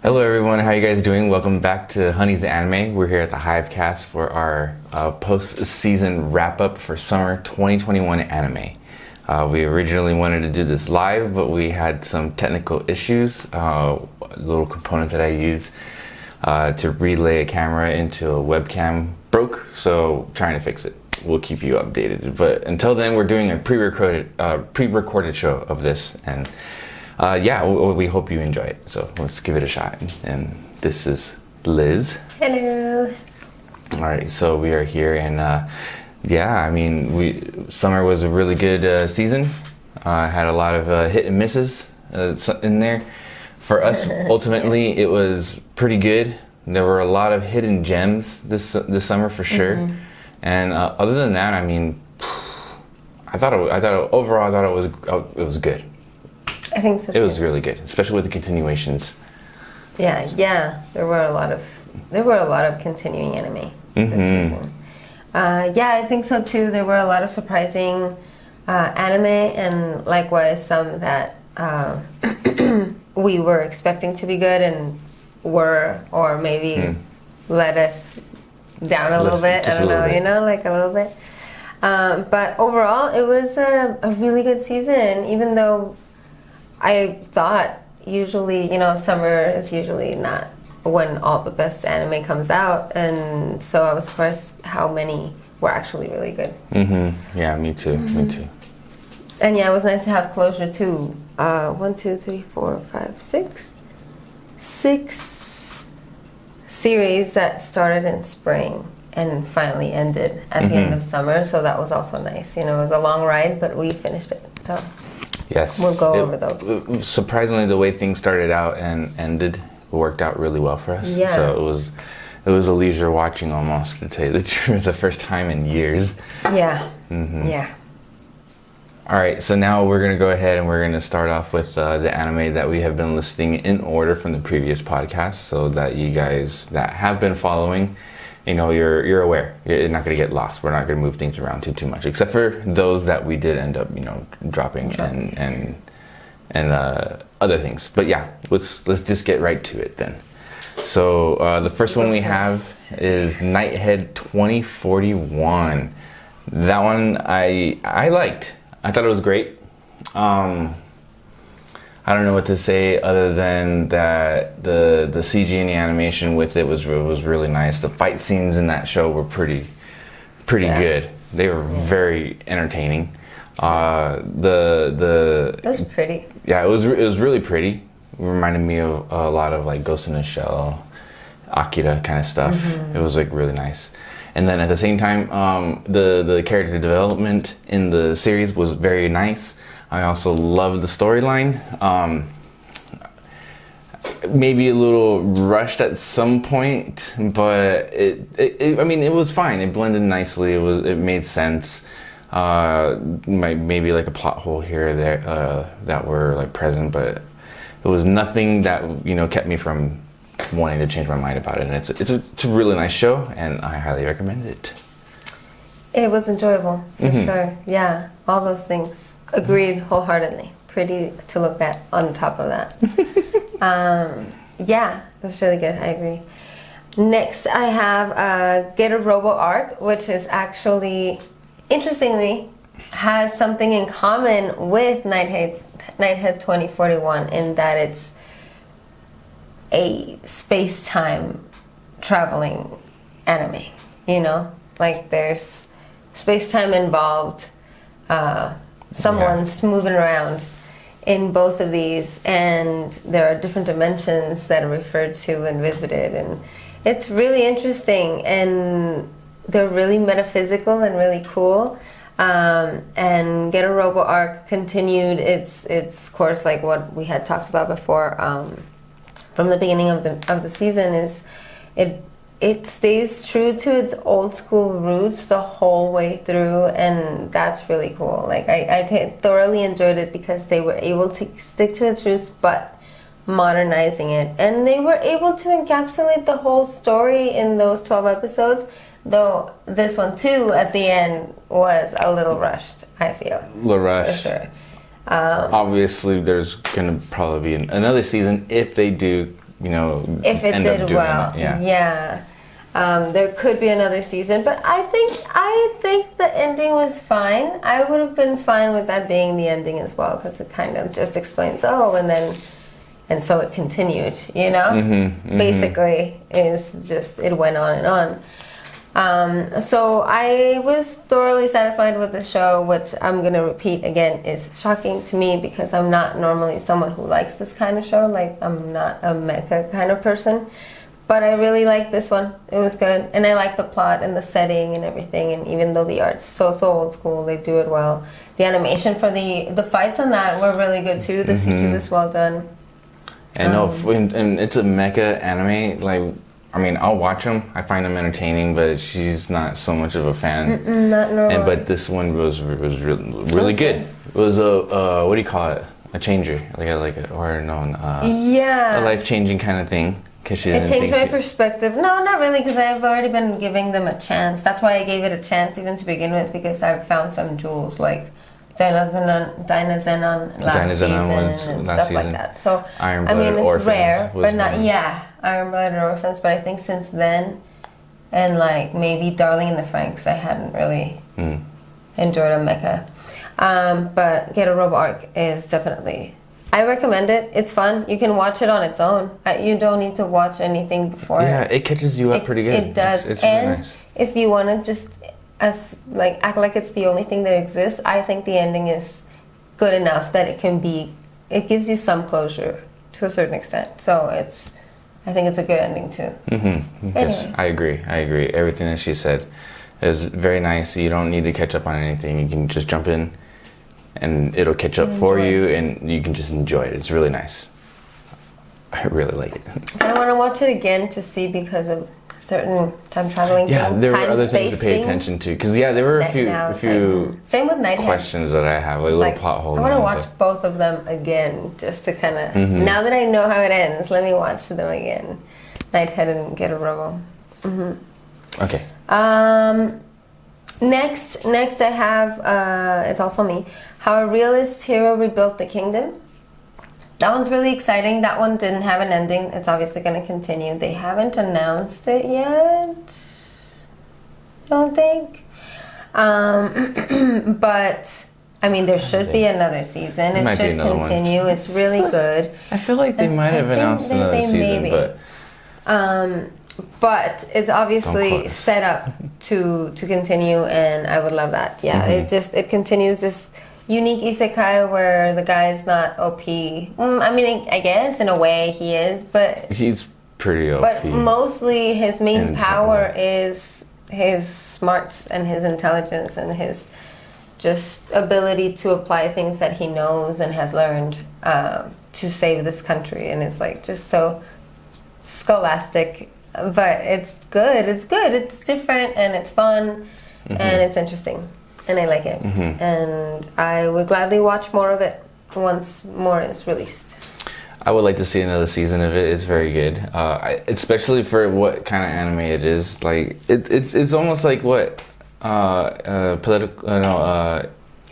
Hello everyone, how you guys doing? Welcome back to Honey's Anime. We're here at the Hivecast for our post-season wrap-up for summer 2021 anime. We originally wanted to do this live, but we had some technical issues. A little component that I use to relay a camera into a webcam broke, so trying to fix it. We'll keep you updated. But until then, we're doing a pre-recorded show of this, and we hope you enjoy it. So let's give it a shot. And this is Liz. Hello. All right, so we are here, and summer was a really good season. Had a lot of hit and misses in there. For us, ultimately, it was pretty good. There were a lot of hidden gems this summer for sure. Mm-hmm. And other than that, I mean, I thought it was good. I think so too. It was really good, especially with the continuations. Yeah. There were a lot of continuing anime this season. I think so too. There were a lot of surprising anime, and likewise some that we were expecting to be good and were, or maybe let us down a little bit. I don't know, a little bit. But overall, it was a really good season, even though I thought usually, summer is usually not when all the best anime comes out, and so I was surprised how many were actually really good. Mm-hmm. Yeah, me too. Mm-hmm. Me too. And yeah, it was nice to have closure too. 6 series that started in spring and finally ended at the end of summer, so that was also nice. It was a long ride, but we finished it, so yes, we'll go over those. Surprisingly, the way things started out and ended worked out really well for us. Yeah. So it was a leisure watching almost, to tell you the truth, the first time in years. Yeah. Mm-hmm. Yeah. All right, so now we're going to go ahead and we're going to start off with the anime that we have been listing in order from the previous podcast, so that you guys that have been following, you're aware. You're not going to get lost. We're not going to move things around too much, except for those that we did end up, dropping and other things. But yeah, let's just get right to it then. So the first one we have is Nighthead 2041. That one I liked. I thought it was great. I don't know what to say other than that the CG and the animation with it was really nice. The fight scenes in that show were pretty good. They were very entertaining. It was pretty. Yeah, it was really pretty. It reminded me of a lot of like Ghost in the Shell, Akira kind of stuff. Mm-hmm. It was really nice. And then at the same time, the character development in the series was very nice. I also loved the storyline. Maybe a little rushed at some point, but it was fine. It blended nicely. It made sense. Maybe like a plot hole here or there that were present, but it was nothing that kept me from wanting to change my mind about it. And it's a really nice show, and I highly recommend it. It was enjoyable for sure. Yeah, all those things. Agreed wholeheartedly. Pretty to look at on top of that. Yeah, it was really good. I agree. Next, I have Get a Robo Arc, which is actually, interestingly, has something in common with Nighthead 2041 in that it's a space-time traveling anime. There's space-time involved. Someone's moving around in both of these, and there are different dimensions that are referred to and visited, and it's really interesting, and they're really metaphysical and really cool. And Get a Robo Arc continued its course, like what we had talked about before, from the beginning of the season. Is it stays true to its old school roots the whole way through, and that's really cool. I thoroughly enjoyed it because they were able to stick to its roots but modernizing it, and they were able to encapsulate the whole story in those 12 episodes, though this one too at the end was a little rushed, I feel. A little rushed. For sure. Obviously there's gonna probably be another season if they do if it end up did doing well. it. Yeah. Yeah. There could be another season, but I think the ending was fine. I would have been fine with that being the ending as well, because it kind of just explains, and so it continued, Basically, is just, it went on and on. So I was thoroughly satisfied with the show, which I'm going to repeat again is shocking to me, because I'm not normally someone who likes this kind of show. Like, I'm not a mecha kind of person. But I really liked this one. It was good. And I like the plot and the setting and everything. And even though the art's so old school, they do it well. The animation for the fights on that were really good too. The CG was well done. And and it's a mecha anime. Like, I mean, I'll watch them. I find them entertaining, but she's not so much of a fan. Not normally. But this one was really good. It was a what do you call it? A changer, a life-changing kind of thing. It changed my perspective. No, not really, because I've already been giving them a chance. That's why I gave it a chance even to begin with, because I've found some jewels like Dynazenon last season and stuff like that. So Iron-Blooded Orphans, rare, but not Iron-Blooded Orphans. But I think since then, and like maybe Darling in the Franxx, I hadn't really enjoyed a mecha. But Get a Robo Arc is definitely. I recommend it. It's fun. You can watch it on its own. You don't need to watch anything before. Yeah, it catches you up pretty good. It does. It's and really nice. If you want to just act like it's the only thing that exists, I think the ending is good enough that it gives you some closure to a certain extent. So I think it's a good ending too. Mm-hmm. Yes, anyway. I agree. Everything that she said is very nice. You don't need to catch up on anything. You can just jump in and it'll catch up for you, and you can just enjoy it. It's really nice. I really like it. I want to watch it again to see, because of certain time traveling things. Yeah, there were other things to pay attention to. Because there were a few same with Nighthead. questions that I have, little plot holes. I want to watch both of them again, just to kind of, now that I know how it ends, let me watch them again. Nighthead and Get a Robo. Okay. Next I have, it's also me, How a Realist Hero Rebuilt the Kingdom. That one's really exciting. That one didn't have an ending. It's obviously going to continue. They haven't announced it yet, I don't think. But, I mean, there should be another season. It should continue. It's really good. I feel like they might have announced another season, but it's obviously set up to continue, and I would love that. Yeah, it continues this unique isekai where the guy's not OP. I mean, I guess in a way he is, but he's pretty OP. But mostly his main power is his smarts and his intelligence and his just ability to apply things that he knows and has learned to save this country. And it's like just so scholastic, but it's good. It's good. It's different and it's fun and it's interesting. And I like it. And I would gladly watch more of it once more is released. I would like to see another season of it. It's very good, especially for what kind of anime it is. Like it's almost like what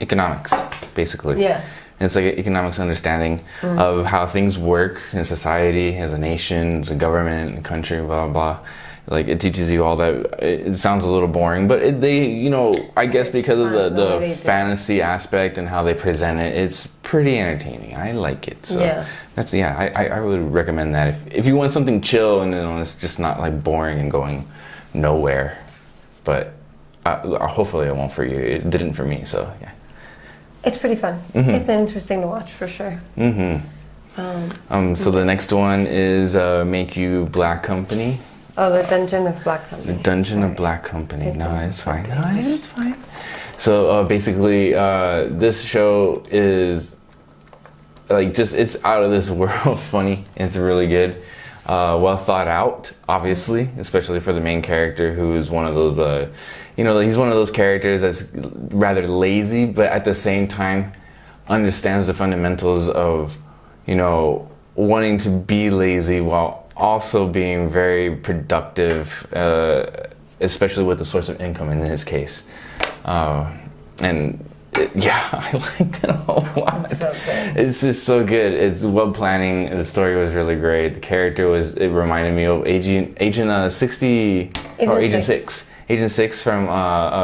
economics, basically. Yeah. It's like an economics understanding of how things work in society, as a nation, as a government, a country, blah blah blah. Like it teaches you all that. It sounds a little boring, but I guess because of the fantasy aspect and how they present it, it's pretty entertaining. I like it. So I would recommend that if you want something chill and it's just not like boring and going nowhere. But hopefully it won't for you. It didn't for me. So yeah, it's pretty fun. It's interesting to watch for sure. So the next one is Meikyuu Black Company. Oh, the Dungeon of Black Company. The Dungeon of Black Company. No, it's fine. It's fine. So basically, this show is like it's out of this world funny. It's really good. Well thought out, obviously, especially for the main character, who is one of those, he's one of those characters that's rather lazy, but at the same time understands the fundamentals of, wanting to be lazy while also being very productive, especially with the source of income in his case. I like it a whole lot. It's just so good. It's well planning. The story was really great. The character it reminded me of Agent 60 or Agent 6. Agent 6 from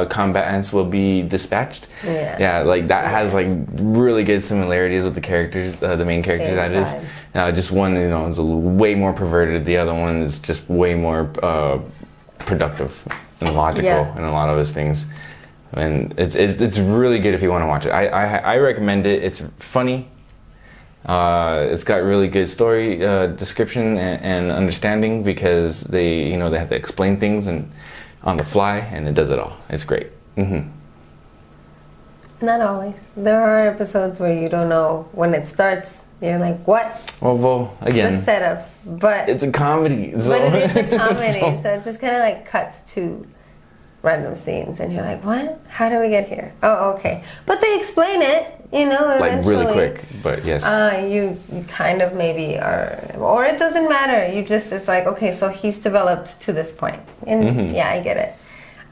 Combatants Will Be Dispatched. Yeah, like that has like really good similarities with the characters, the main characters. That is. Just one, is way more perverted. The other one is just way more productive and logical in a lot of those things. And it's really good if you want to watch it. I recommend it. It's funny. It's got really good story description and understanding because they have to explain things and on the fly, and it does it all. It's great. Not always. There are episodes where you don't know when it starts. You're like, what? Well, again, the setups, but it's a comedy. So. But it is a comedy, so it just kind of like cuts to random scenes, and you're like, what? How did we get here? Oh, okay. But they explain it, like really quick. But yes, you kind of maybe are, or it doesn't matter. It's like, okay, so he's developed to this point, and yeah, I get it.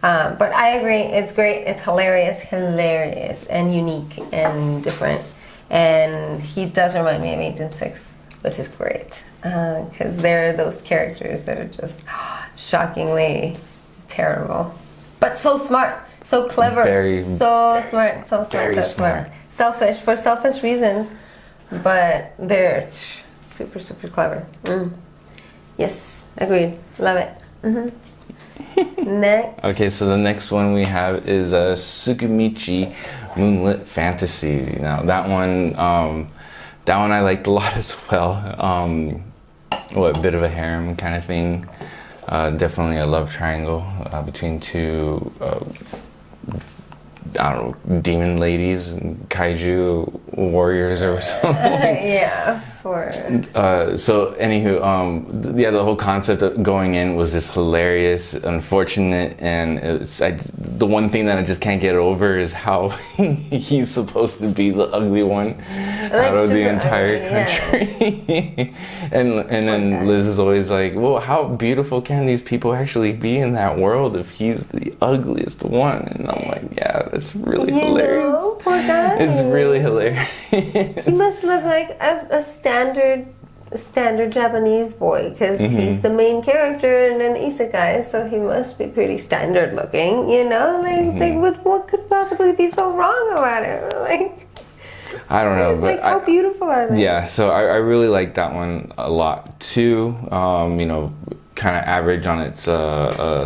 But I agree, it's great. It's hilarious, and unique and different. And he does remind me of Agent 6, which is great. Because there are those characters that are just shockingly terrible. But so smart, so clever, so smart. Selfish, for selfish reasons. But they're super, super clever. Yes, agreed. Love it. Next. Okay, so the next one we have is Tsukimichi Moonlit Fantasy. Now that one I liked a lot as well. A bit of a harem kind of thing. Definitely a love triangle between two demon ladies, kaiju warriors or something. So anywho, the whole concept of going in was just hilarious, unfortunate, and the one thing that I just can't get over is how he's supposed to be the ugly one out of the entire country. and then Liz is always like, well, how beautiful can these people actually be in that world if he's the ugliest one? And I'm like, yeah, that's really hilarious. Poor guy. It's really hilarious. He must look like a standard Japanese boy because he's the main character in an isekai, so he must be pretty standard looking, what could possibly be so wrong about it? Like, I don't know, but how beautiful are they? Yeah, so I really like that one a lot too. Kind of average on its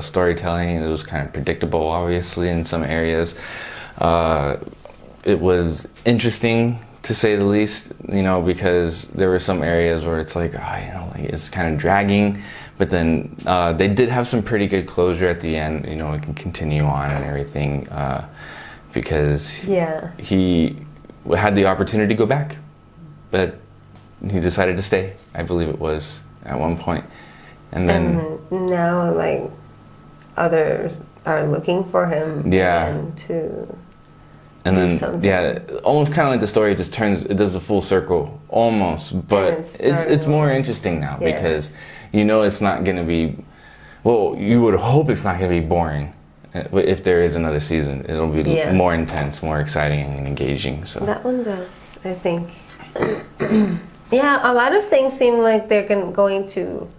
storytelling. It was kind of predictable, obviously, in some areas. It was interesting, to say the least, because there were some areas where it's like, it's kind of dragging, but then they did have some pretty good closure at the end. It can continue on and everything, because he had the opportunity to go back, but he decided to stay. I believe it was at one point, and then now like others are looking for him. And then something. Almost kind of like the story just it does a full circle almost, but it's more interesting now because it's not going to be, well, you would hope it's not going to be boring. If there is another season, it'll be more intense, more exciting and engaging. So that one does, I think. A lot of things seem like they're going to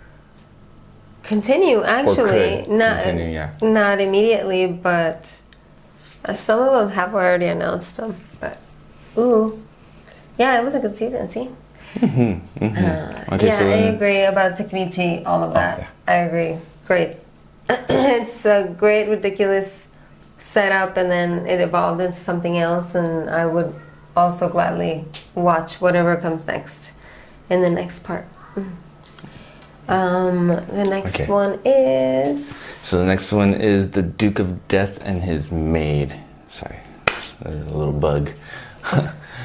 continue, actually. Not immediately, but some of them have already announced them, but it was a good season. See, I agree about Tsukimichi. All of that, I agree. Great. It's a great, ridiculous setup, and then it evolved into something else. And I would also gladly watch whatever comes next in the next part. The next one is... So the next one is The Duke of Death and His Maid. Sorry, a little bug.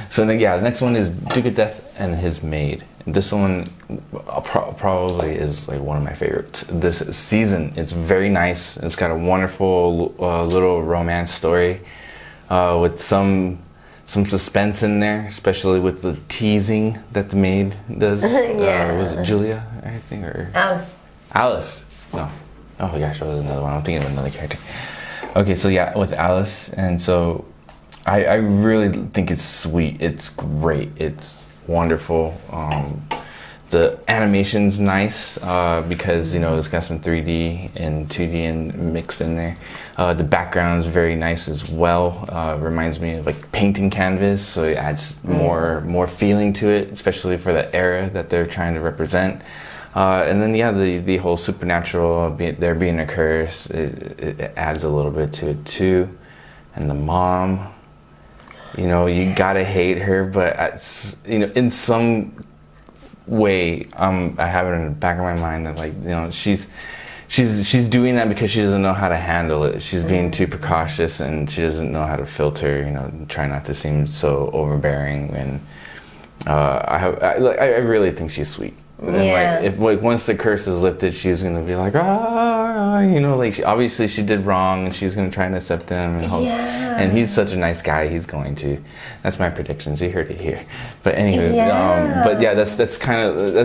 So the next one is Duke of Death and His Maid. This one probably is like one of my favorites this season. It's very nice. It's got a wonderful little romance story with some suspense in there, especially with the teasing that the maid does. Was it Julia, I think, or Alice? No. Oh my gosh, that was another one. I'm thinking of another character. Okay, so with Alice, and so I really think it's sweet. It's great. It's wonderful. The animation's nice because it's got some 3D and 2D and mixed in there. The background's very nice as well. Reminds me of like painting canvas, so it adds more feeling to it, especially for the era that they're trying to represent. And then the whole supernatural, there being a curse, it adds a little bit to it too. And the mom, you gotta hate her, but in some way, I have it in the back of my mind that she's doing that because she doesn't know how to handle it. She's being too precautious, and she doesn't know how to filter. Try not to seem so overbearing. And I really think she's sweet. And if once the curse is lifted, she's gonna be like, obviously she did wrong, and she's gonna try and accept him, and he's such a nice guy. He's going to. That's my predictions. You heard it here. But anyway, that's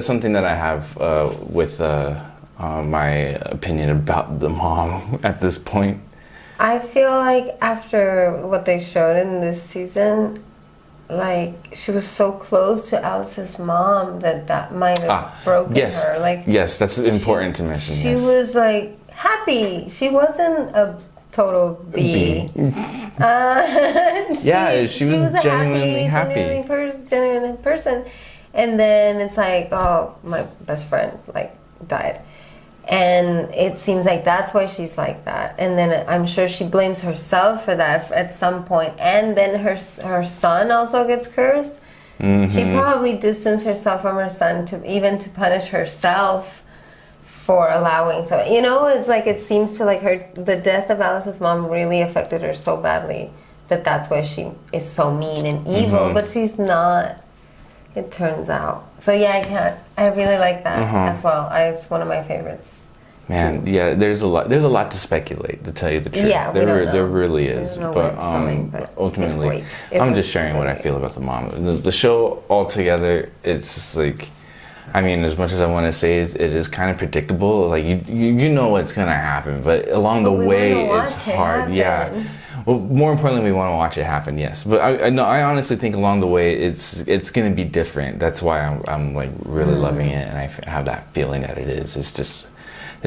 something that I have with my opinion about the mom at this point. I feel like after what they showed in this season, like she was so close to Alice's mom that might have broken her. Yes, that's important to mention. She was like happy. She wasn't a total B. she was genuinely happy. Genuine person. And then it's like, oh, my best friend died. And it seems like that's why she's like that. And then I'm sure she blames herself for that at some point. And then her son also gets cursed. Mm-hmm. She probably distanced herself from her son to punish herself for allowing. So it's like it seems to the death of Alice's mom really affected her so badly that's why she is so mean and evil. Mm-hmm. But she's not. It turns out. So I really like that as well. It's one of my favorites. Man, too. Yeah, there's a lot to speculate, to tell you the truth. Yeah, there really is. But ultimately, I'm just sharing what I feel about the mom. The show altogether, it's just like, as much as I want to say it is kind of predictable. Like you know what's gonna happen, but along the way it's hard. Yeah. Well, more importantly, we want to watch it happen. Yes, but I honestly think along the way it's going to be different. That's why I'm like really loving it, and I have that feeling that it is. It's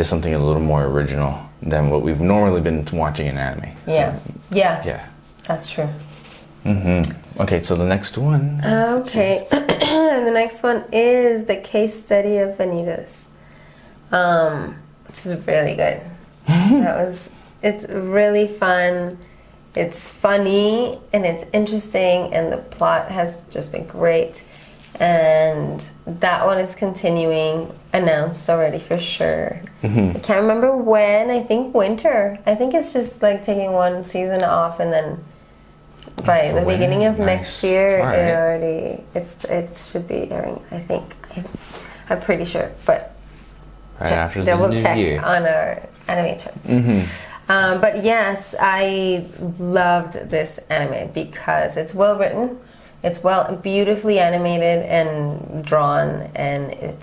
something a little more original than what we've normally been watching in anime. Yeah, so, yeah, that's true. Mm-hmm. Okay, so the next one. Okay, the next one is the case study of Vanitas. This is really good. It's really fun. It's funny and it's interesting, and the plot has just been great. And that one is continuing, announced already for sure. Mm-hmm. I can't remember when. I think winter. I think it's just like taking one season off, and then by the beginning of next year, it should be airing. I think. I'm pretty sure, but after double the check year on our animators. Mm-hmm. But yes, I loved this anime because it's well written, it's beautifully animated and drawn, and it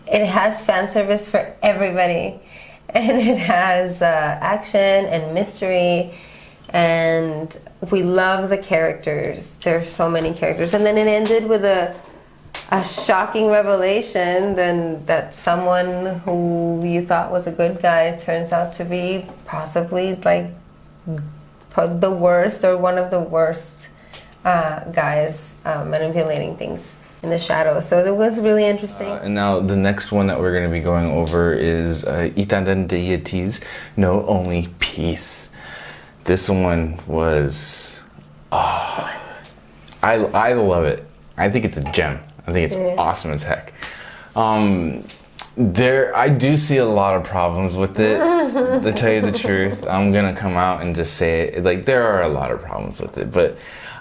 has fan service for everybody, and it has action and mystery, and we love the characters. There's so many characters, and then it ended with a shocking revelation then that someone who you thought was a good guy turns out to be possibly the worst or one of the worst guys manipulating things in the shadows. So it was really interesting. And now the next one that we're going to be going over is Idaten-tachi No Only Peace. This one was I love it. I think it's a gem. I think it's awesome as heck. I do see a lot of problems with it. To tell you the truth, I'm gonna come out and just say it. Like, there are a lot of problems with it, but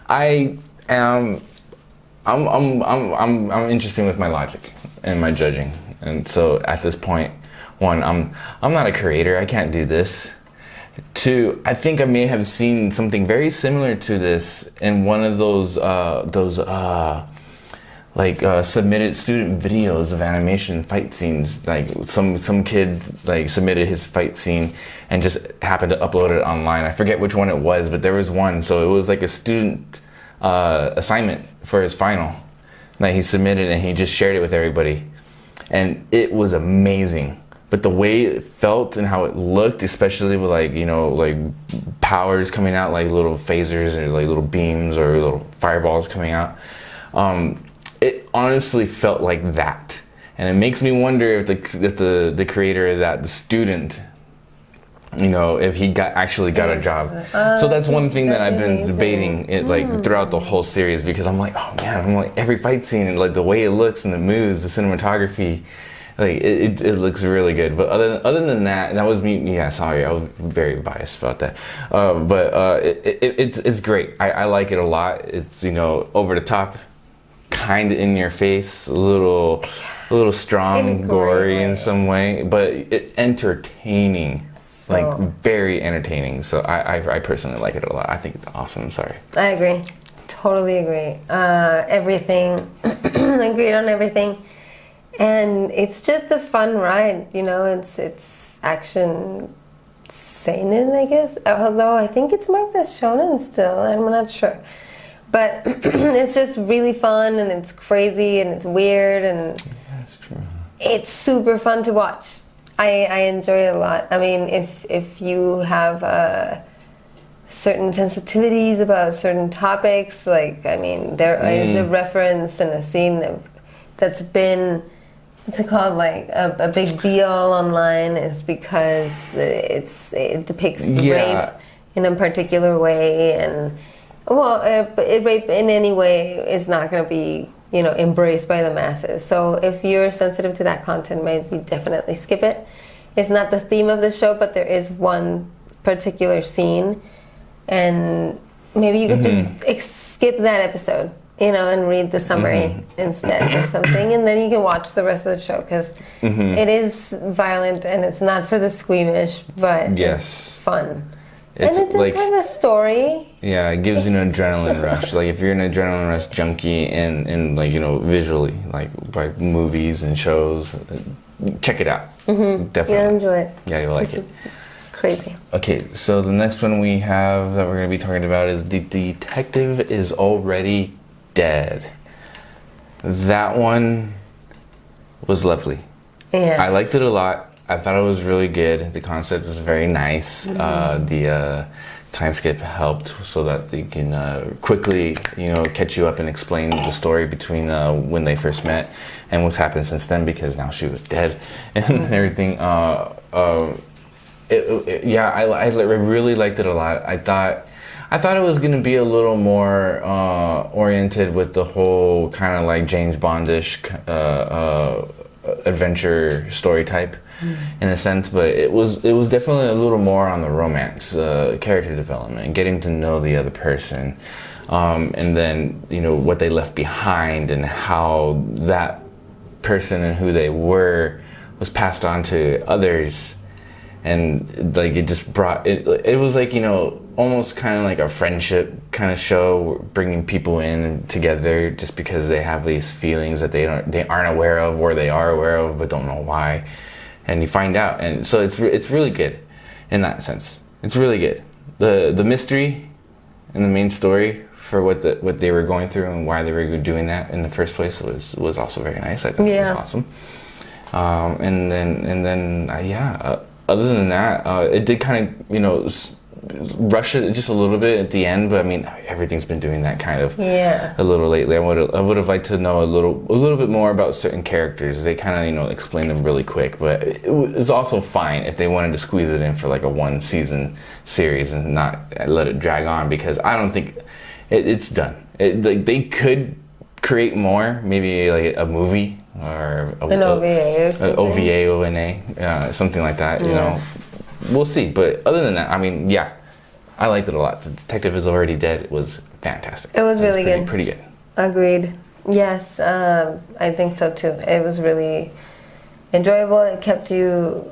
I'm interested with my logic and my judging. And so at this point, one, I'm not a creator. I can't do this. Two, I think I may have seen something very similar to this in one of those like submitted student videos of animation fight scenes. Like some kids like submitted his fight scene and just happened to upload it online. I forget which one it was, but there was one. So it was like a student assignment for his final that he submitted, and he just shared it with everybody, and it was amazing. But the way it felt and how it looked, especially with like, you know, like powers coming out, like little phasers or like little beams or little fireballs coming out, it honestly felt like that. And it makes me wonder if the creator of that, the student, you know, if he actually got a job. So that's one thing that I've been debating it like throughout the whole series, because I'm like, oh man, I'm like every fight scene and like the way it looks and the moves, the cinematography, like it looks really good. But other than that, that was me. Yeah, sorry, I was very biased about that. But it's great. I like it a lot. It's, you know, over the top, kind of in your face, a little strong, gory in some way, but entertaining. Like very entertaining. So I personally like it a lot. I think it's awesome. Sorry. I agree. Totally agree. Everything. Agreed on everything. And it's just a fun ride, you know. It's action seinen, I guess. Although I think it's marked as shonen still. I'm not sure. But it's just really fun, and it's crazy, and it's weird, and that's true. It's super fun to watch. I enjoy it a lot. I mean, if you have certain sensitivities about certain topics, like, I mean, there is a reference and a scene that's been, what's it called, like a big deal online, is because it depicts rape in a particular way, and rape in any way is not going to be, you know, embraced by the masses. So if you're sensitive to that content, maybe definitely skip it. It's not the theme of the show, but there is one particular scene, and maybe you could just skip that episode, you know, and read the summary instead or something, and then you can watch the rest of the show, because it is violent and it's not for the squeamish, but it's fun. And it does have a story. Yeah, it gives you an adrenaline rush. Like if you're an adrenaline rush junkie and like, you know, visually, like by movies and shows, check it out. Definitely. You'll enjoy it. Yeah, you'll like it. Crazy. Okay, so the next one we have that we're going to be talking about is The Detective Is Already Dead. That one was lovely. Yeah. I liked it a lot. I thought it was really good. The concept was very nice. The time skip helped so that they can quickly, you know, catch you up and explain the story between when they first met and what's happened since then, because now she was dead and everything. I really liked it a lot. I thought it was going to be a little more oriented with the whole kind of like James Bondish adventure story type. In a sense, but it was definitely a little more on the romance, character development, getting to know the other person, and then, you know, what they left behind and how that person and who they were was passed on to others, and like it just brought it. It was like, you know, almost kind of like a friendship kind of show, bringing people in together just because they have these feelings that they aren't aware of, or they are aware of but don't know why. And you find out, and so it's really good in that sense. It's really good. The mystery and the main story for what they were going through and why they were doing that in the first place was also very nice. I thought it was awesome. And then other than that, it did kind of, you know, rush it just a little bit at the end, but I mean, everything's been doing that kind of a little lately. I would have liked to know a little bit more about certain characters. They kind of, you know, explain them really quick, but it was also fine if they wanted to squeeze it in for like a 1 season series and not let it drag on, because I don't think it's done. Like they could create more, maybe like a movie or an OVA or something. OVA, something like that. You know. We'll see, but other than that, I mean, yeah, I liked it a lot. The Detective Is Already Dead. It was fantastic. It was really good. Pretty good. Agreed. Yes, I think so too. It was really enjoyable. It kept you,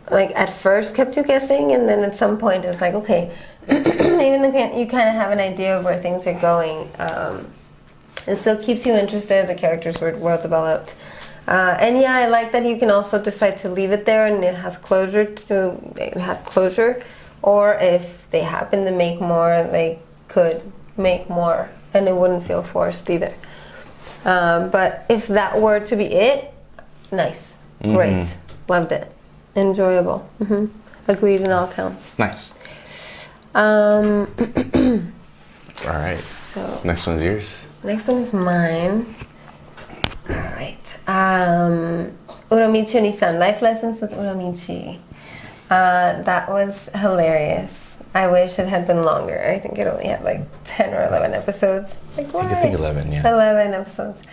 like, at first kept you guessing, and then at some point it's like, okay, even though you kind of have an idea of where things are going, It still keeps you interested. The characters were well developed. And yeah, I like that you can also decide to leave it there and it has closure. Or if they happen to make more, they could make more and it wouldn't feel forced either. But if that were to be it, nice, great, loved it, enjoyable. Agreed in all counts. Nice. All right. So next one's yours. Next one is mine. All right. Uramichi Oniisan, Life Lessons with Uramichi. That was hilarious. I wish it had been longer. I think it only had like 10 or 11 episodes. Like, why? I think 11, yeah. 11 episodes.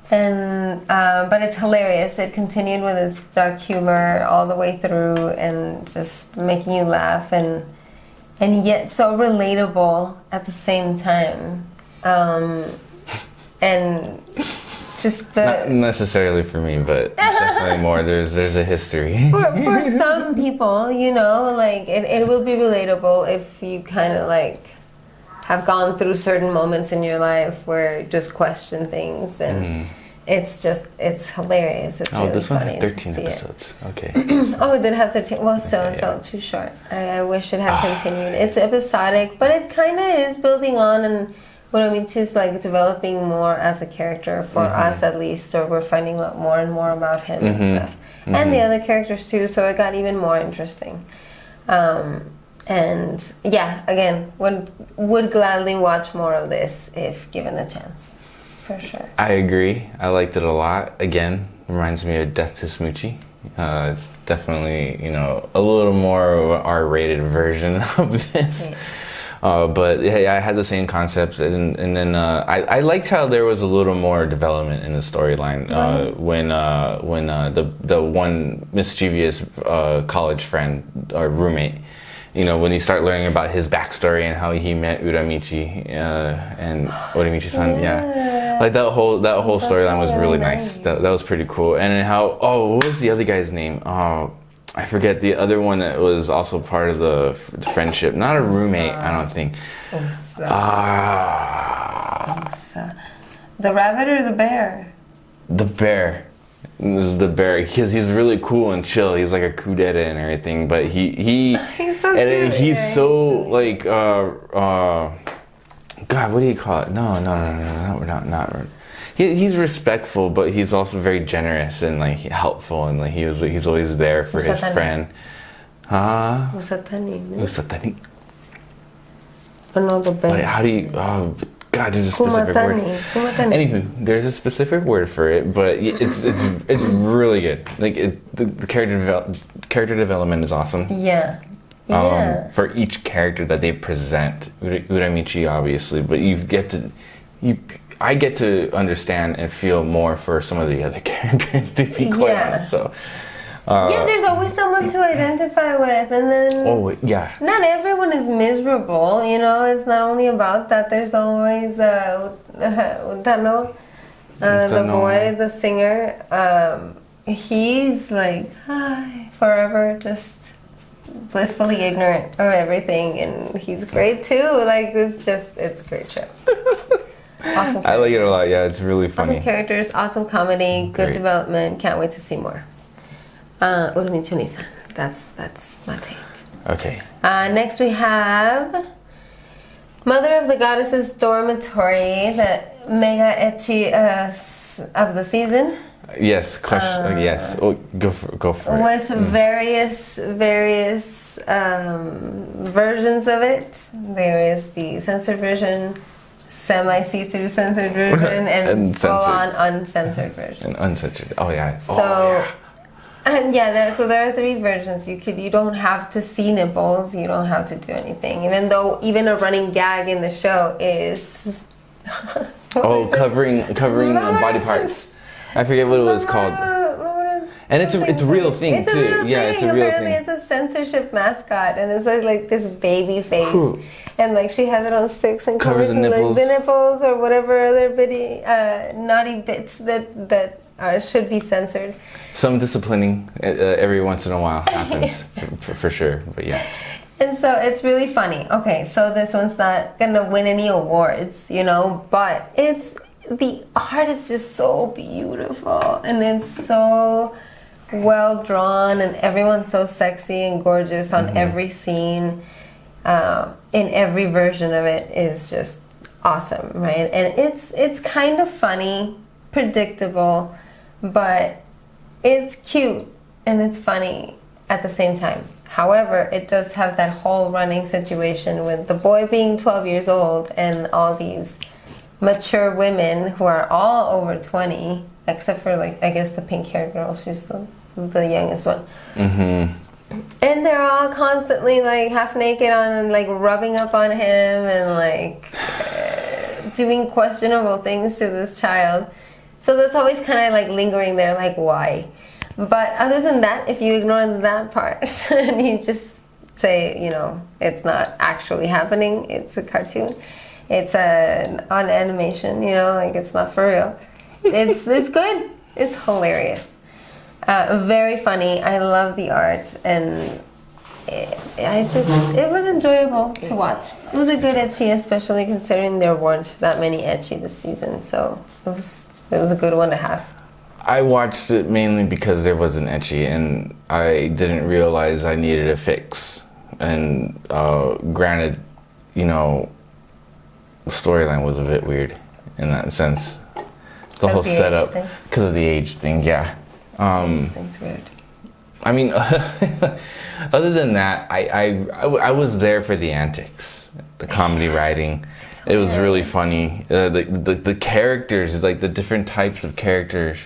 And but it's hilarious. It continued with its dark humor all the way through and just making you laugh and yet so relatable at the same time. And just the... Not necessarily for me, but definitely more. There's a history. For some people, you know, like it will be relatable if you kind of like have gone through certain moments in your life where you just question things and it's hilarious. It's really this one funny had 13 episodes. Okay. Oh, it did have 13. Well, still, it felt too short. I wish it had continued. It's episodic, but it kind of is building on and Uramichi is like developing more as a character for us at least, or we're finding out more and more about him and stuff. And the other characters too, so it got even more interesting. And yeah, again, would gladly watch more of this if given the chance, for sure. I agree. I liked it a lot. Again, reminds me of Death to Smoochy. Definitely, you know, a little more of an R-rated version of this. But yeah, I had the same concepts, and then I liked how there was a little more development in the storyline when the one mischievous college friend or roommate, you know, when you start learning about his backstory and how he met Uramichi and Uramichi-san, like that whole storyline was really nice. That was pretty cool. And then how what was the other guy's name? I forget the other one that was also part of the friendship. Not a roommate, I don't think. The rabbit or the bear? The bear. This is the bear because he's really cool and chill. He's like a kudeta and everything, but he's so and he's so like God, what do you call it? No, not. He's respectful, but he's also very generous and like helpful, and like he's always there for his friend. Usatani. Oh no, the bear. Like, how do you? Oh God, there's a specific word. Anywho, there's a specific word for it, but it's really good. Like the character development is awesome. Yeah. For each character that they present, Uramichi obviously, but I get to understand and feel more for some of the other characters, to be quite honest. So, there's always someone to identify with, and then not everyone is miserable. You know, it's not only about that. There's always Utano, the boy, the singer. He's like forever just blissfully ignorant of everything, and he's great too. Like it's great show. Awesome. I like it a lot. Yeah, it's really funny. Awesome characters, awesome comedy, good development. Can't wait to see more. Uramichi Oniisan. That's my take. Okay. Next we have Mother of the Goddesses Dormitory, the mega ecchi of the season. Yes. Question. Yes. Oh, go for it. With various versions of it. There is the censored version, semi-see-through censored version, and full-on uncensored version. And uncensored. Oh yeah. So there are 3 versions. You don't have to see nipples. You don't have to do anything. Even though a running gag in the show is covering body parts. I forget what it was called. And it's a real thing too. It's a real thing. It's a censorship mascot, and it's like this baby face, and like she has it on sticks and covers the nipples. Like the nipples or whatever other bitty naughty bits that should be censored. Some disciplining every once in a while happens for sure, but yeah. And so it's really funny. Okay, so this one's not gonna win any awards, you know, but it's the art is just so beautiful, and it's so well drawn, and everyone's so sexy and gorgeous on every scene. In every version of it is just awesome, right? And it's kind of funny, predictable, but it's cute and it's funny at the same time. However, it does have that whole running situation with the boy being 12 years old and all these mature women who are all over 20, except for, like, I guess the pink-haired girl. She's the youngest one. And they're all constantly, like, half naked on, like, rubbing up on him and, like, doing questionable things to this child. So that's always kind of, like, lingering there, like, why? But other than that, if you ignore that part and you just say, you know, it's not actually happening, it's a cartoon, it's on animation, you know, like, it's not for real. It's good. It's hilarious. Very funny. I love the art, and it was enjoyable to watch. It was a good ecchi, especially considering there weren't that many ecchi this season, so it was a good one to have. I watched it mainly because there was an ecchi, and I didn't realize I needed a fix. And granted, you know, the storyline was a bit weird in that sense. The whole setup, because of the age thing, yeah. Thing's weird. I mean, other than that, I was there for the antics, the comedy writing. It was really funny. The characters, like the different types of characters,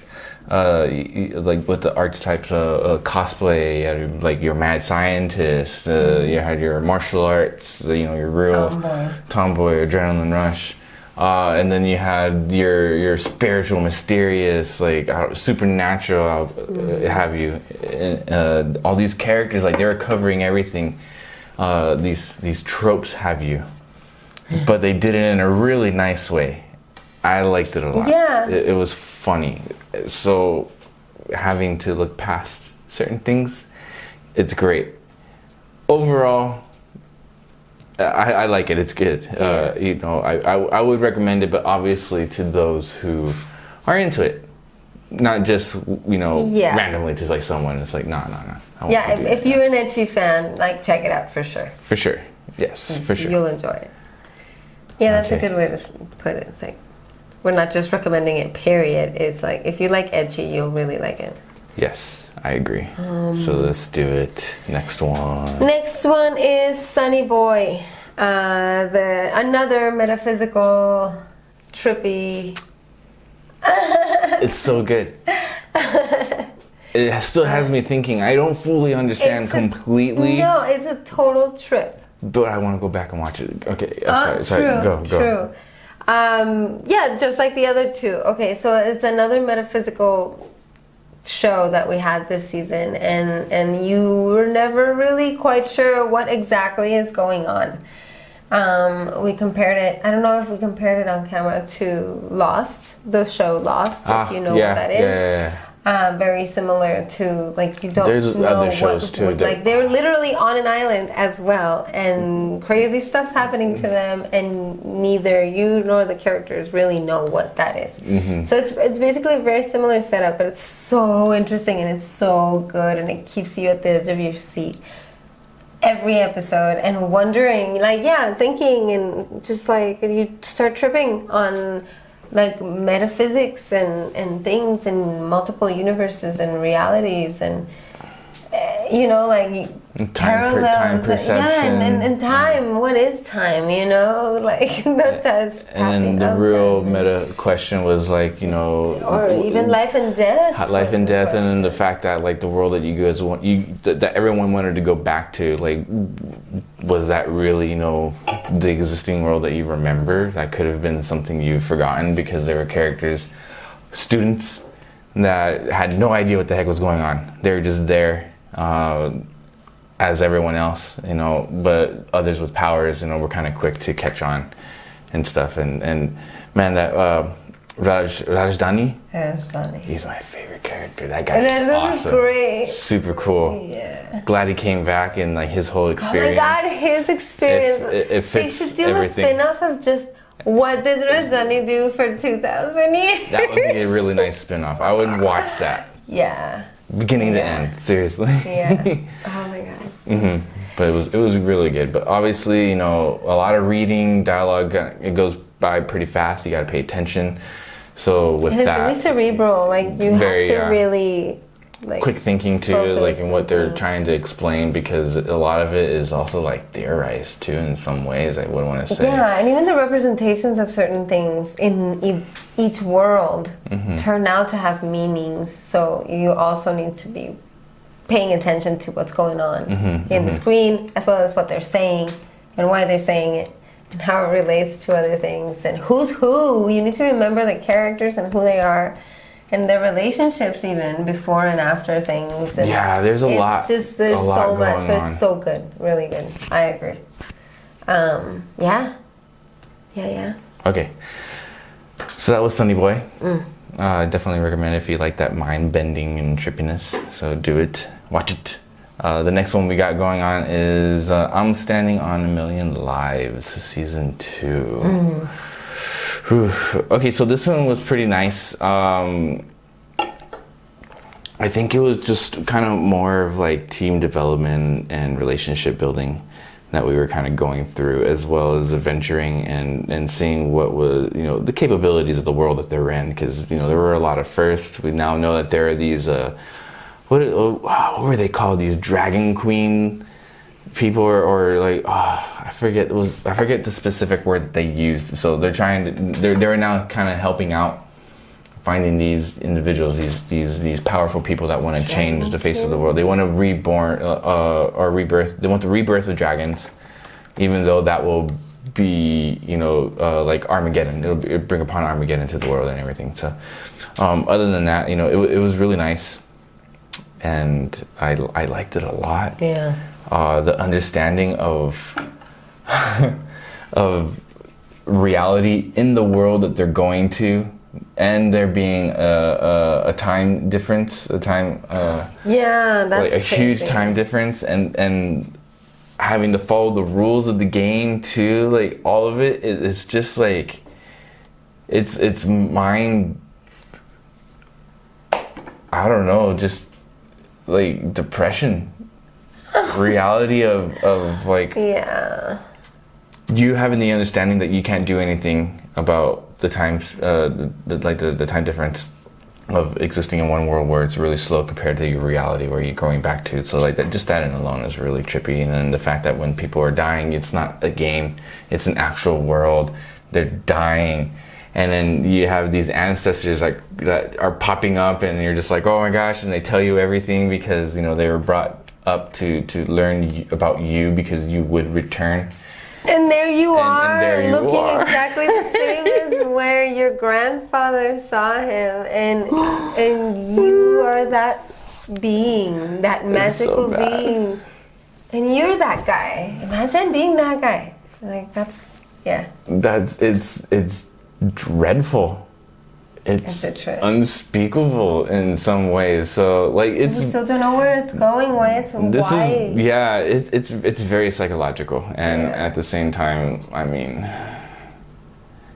like with the archetypes of cosplay, you had, like, your mad scientist, you had your martial arts, you know, your real tomboy adrenaline rush. And then you had your spiritual, mysterious, like, supernatural, have you. All these characters, like, they were covering everything. These tropes, have you. But they did it in a really nice way. I liked it a lot. Yeah. It was funny. So having to look past certain things, it's great. Overall, I like it. It's good. Yeah. You know, I would recommend it, but obviously to those who are into it, not just, you know, randomly to, like, someone. It's like, no. Yeah, if you're an ecchi fan, like, check it out for sure. For sure. Yes, for sure. You'll enjoy it. Yeah, that's a good way to put it. It's like, we're not just recommending it, period. It's like, if you like ecchi, you'll really like it. Yes, I agree. So let's do it. Next one. Next one is Sonny Boy. Another metaphysical, trippy. It's so good. It still has me thinking. I don't fully understand completely. No, it's a total trip. But I want to go back and watch it. Okay, sorry. Go. True. Yeah, just like the other two. Okay, so it's another metaphysical show that we had this season, and you were never really quite sure what exactly is going on. We compared it, I don't know if we compared it on camera to Lost, the show Lost, if you know what that is. Yeah. Very similar to, like, you don't There's know other shows too. Like, they're literally on an island as well, and crazy stuff's happening to them, and neither you nor the characters really know what that is. So it's basically a very similar setup, but it's so interesting and it's so good, and it keeps you at the edge of your seat every episode and wondering, like, thinking, and just, like, you start tripping on, like, metaphysics and things and multiple universes and realities, and you know, like, time perception. and time. What is time? You know, like, that's and then the real meta question was, like, you know, or even life and death. Life and death, and then the fact that, like, the world that you guys want, that everyone wanted to go back to, like, was that really, you know, the existing world that you remember? That could have been something you've forgotten because there were characters, students, that had no idea what the heck was going on. They were just there as everyone else, you know, but others with powers, you know, were kind of quick to catch on and stuff. And man, that Rajdhani, he's my favorite character. That guy is awesome. Great. Super cool. Yeah. Glad he came back, and, like, his whole experience. Oh my god, his experience. It fits they should do everything. a spin-off of just What did Rajani do for 2,000 years? That would be a really nice spin-off. I would watch that. Yeah. Beginning to end, seriously. Yeah. Oh my god. But it was really good. But obviously, you know, a lot of reading, dialogue, it goes by pretty fast. You got to pay attention. So with and it's that, really cerebral. Like you have to really like quick thinking too, like in what they're trying to explain, because a lot of it is also like theorized too in some ways. I would want to say. Yeah, and even the representations of certain things in each world turn out to have meanings. So you also need to be paying attention to what's going on in the screen, as well as what they're saying and why they're saying it, and how it relates to other things, and who's who. You need to remember the characters and who they are. And their relationships, even before and after things. And yeah, there's a lot. There's so much, but it's so good, really good. I agree. Yeah. Okay, so that was Sonny Boy. Definitely recommend if you like that mind bending and trippiness. So do it, watch it. The next one we got going on is I'm Standing on a Million Lives, season 2. Okay, so this one was pretty nice. I think it was just kind of more of like team development and relationship building that we were kind of going through, as well as adventuring and seeing what was, you know, the capabilities of the world that they're in, because, you know, there were a lot of firsts. We now know that there are these what were they called, these dragon queen people, or like, I forget the specific word that they used. So they're now kind of helping out, finding these individuals, these powerful people that want to change the face of the world. They want to reborn or rebirth. They want the rebirth of dragons, even though that will be, you know, like Armageddon. It'll bring upon Armageddon to the world and everything. So other than that, you know, it was really nice, and I liked it a lot. Yeah. The understanding of reality in the world that they're going to, and there being a time difference, that's like a huge time difference, and having to follow the rules of the game too. Like all of it's just like it's mind. I don't know, just like depression. Reality of like, you having the understanding that you can't do anything about the times, the time difference of existing in one world where it's really slow compared to your reality where you're going back to. So like that, just that in alone is really trippy. And then the fact that when people are dying, it's not a game, it's an actual world. They're dying, and then you have these ancestors like that are popping up, and you're just like, oh my gosh, and they tell you everything because, you know, they were brought up to learn about you because you would return. And there you are, there you looking are. exactly the same as where your grandfather saw him, and you are that being, that magical being, and you're that guy. Imagine being that guy. Like it's dreadful. It's unspeakable in some ways. So like we still don't know where it's going, why. It's very psychological, and at the same time, I mean,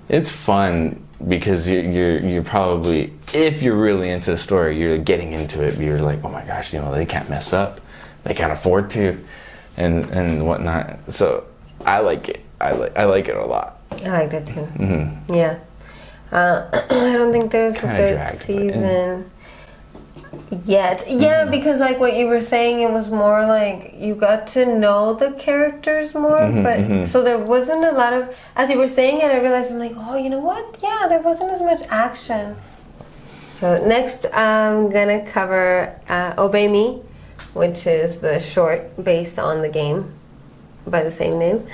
it's fun because you're probably, if you're really into the story, you're getting into it. You're like, oh my gosh, you know, they can't mess up, they can't afford to, and whatnot. So I like it. I like it a lot. I like that too. Yeah. I don't think there's a third season yet. Yeah, because like what you were saying, it was more like you got to know the characters more. So there wasn't a lot of, as you were saying it, I realized, I'm like, oh, you know what? Yeah, there wasn't as much action. So next I'm gonna cover Obey Me, which is the short based on the game by the same name.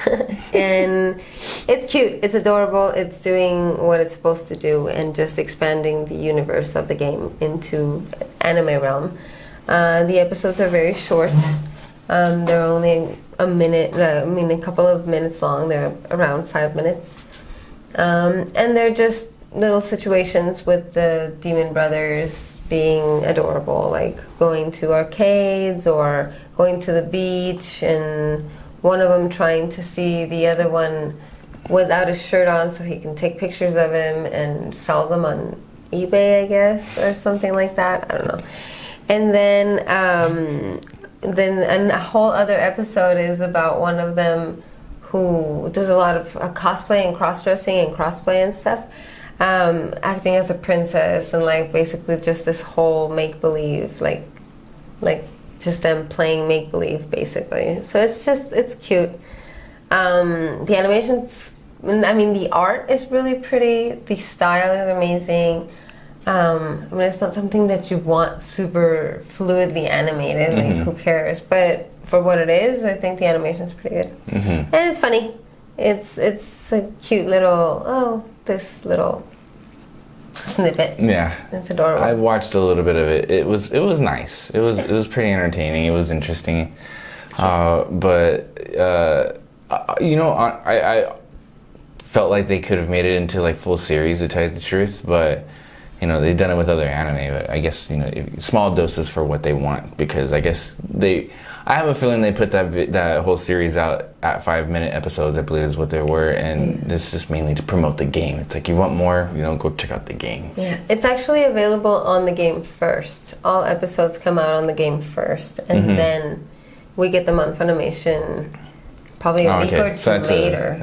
And it's cute, it's adorable, it's doing what it's supposed to do and just expanding the universe of the game into anime realm. The episodes are very short. They're only a couple of minutes long. They're around 5 minutes. And they're just little situations with the demon brothers being adorable, like going to arcades or going to the beach, and one of them trying to see the other one without his shirt on so he can take pictures of him and sell them on eBay, I guess, or something like that. I don't know. And then a whole other episode is about one of them who does a lot of cosplay and cross-dressing and crossplay and stuff, acting as a princess and like basically just this whole make-believe, like just them playing make-believe basically. So it's cute. The animation's, I mean, the art is really pretty, the style is amazing. I mean, it's not something that you want super fluidly animated, like who cares, but for what it is, I think the animation's pretty good. And it's funny. It's a cute little, this little snippet. Yeah. It's adorable. I watched a little bit of it. It was nice. It was pretty entertaining. It was interesting. You know, I felt like they could have made it into like full series, to tell you the truth, but you know, they've done it with other anime, but I guess, you know, small doses for what they want, because I guess I have a feeling they put that whole series out at 5-minute episodes, I believe is what they were, and this is just mainly to promote the game. It's like, you want more, you know, go check out the game. Yeah, it's actually available on the game first. All episodes come out on the game first, and then we get them on Funimation probably a week or two later.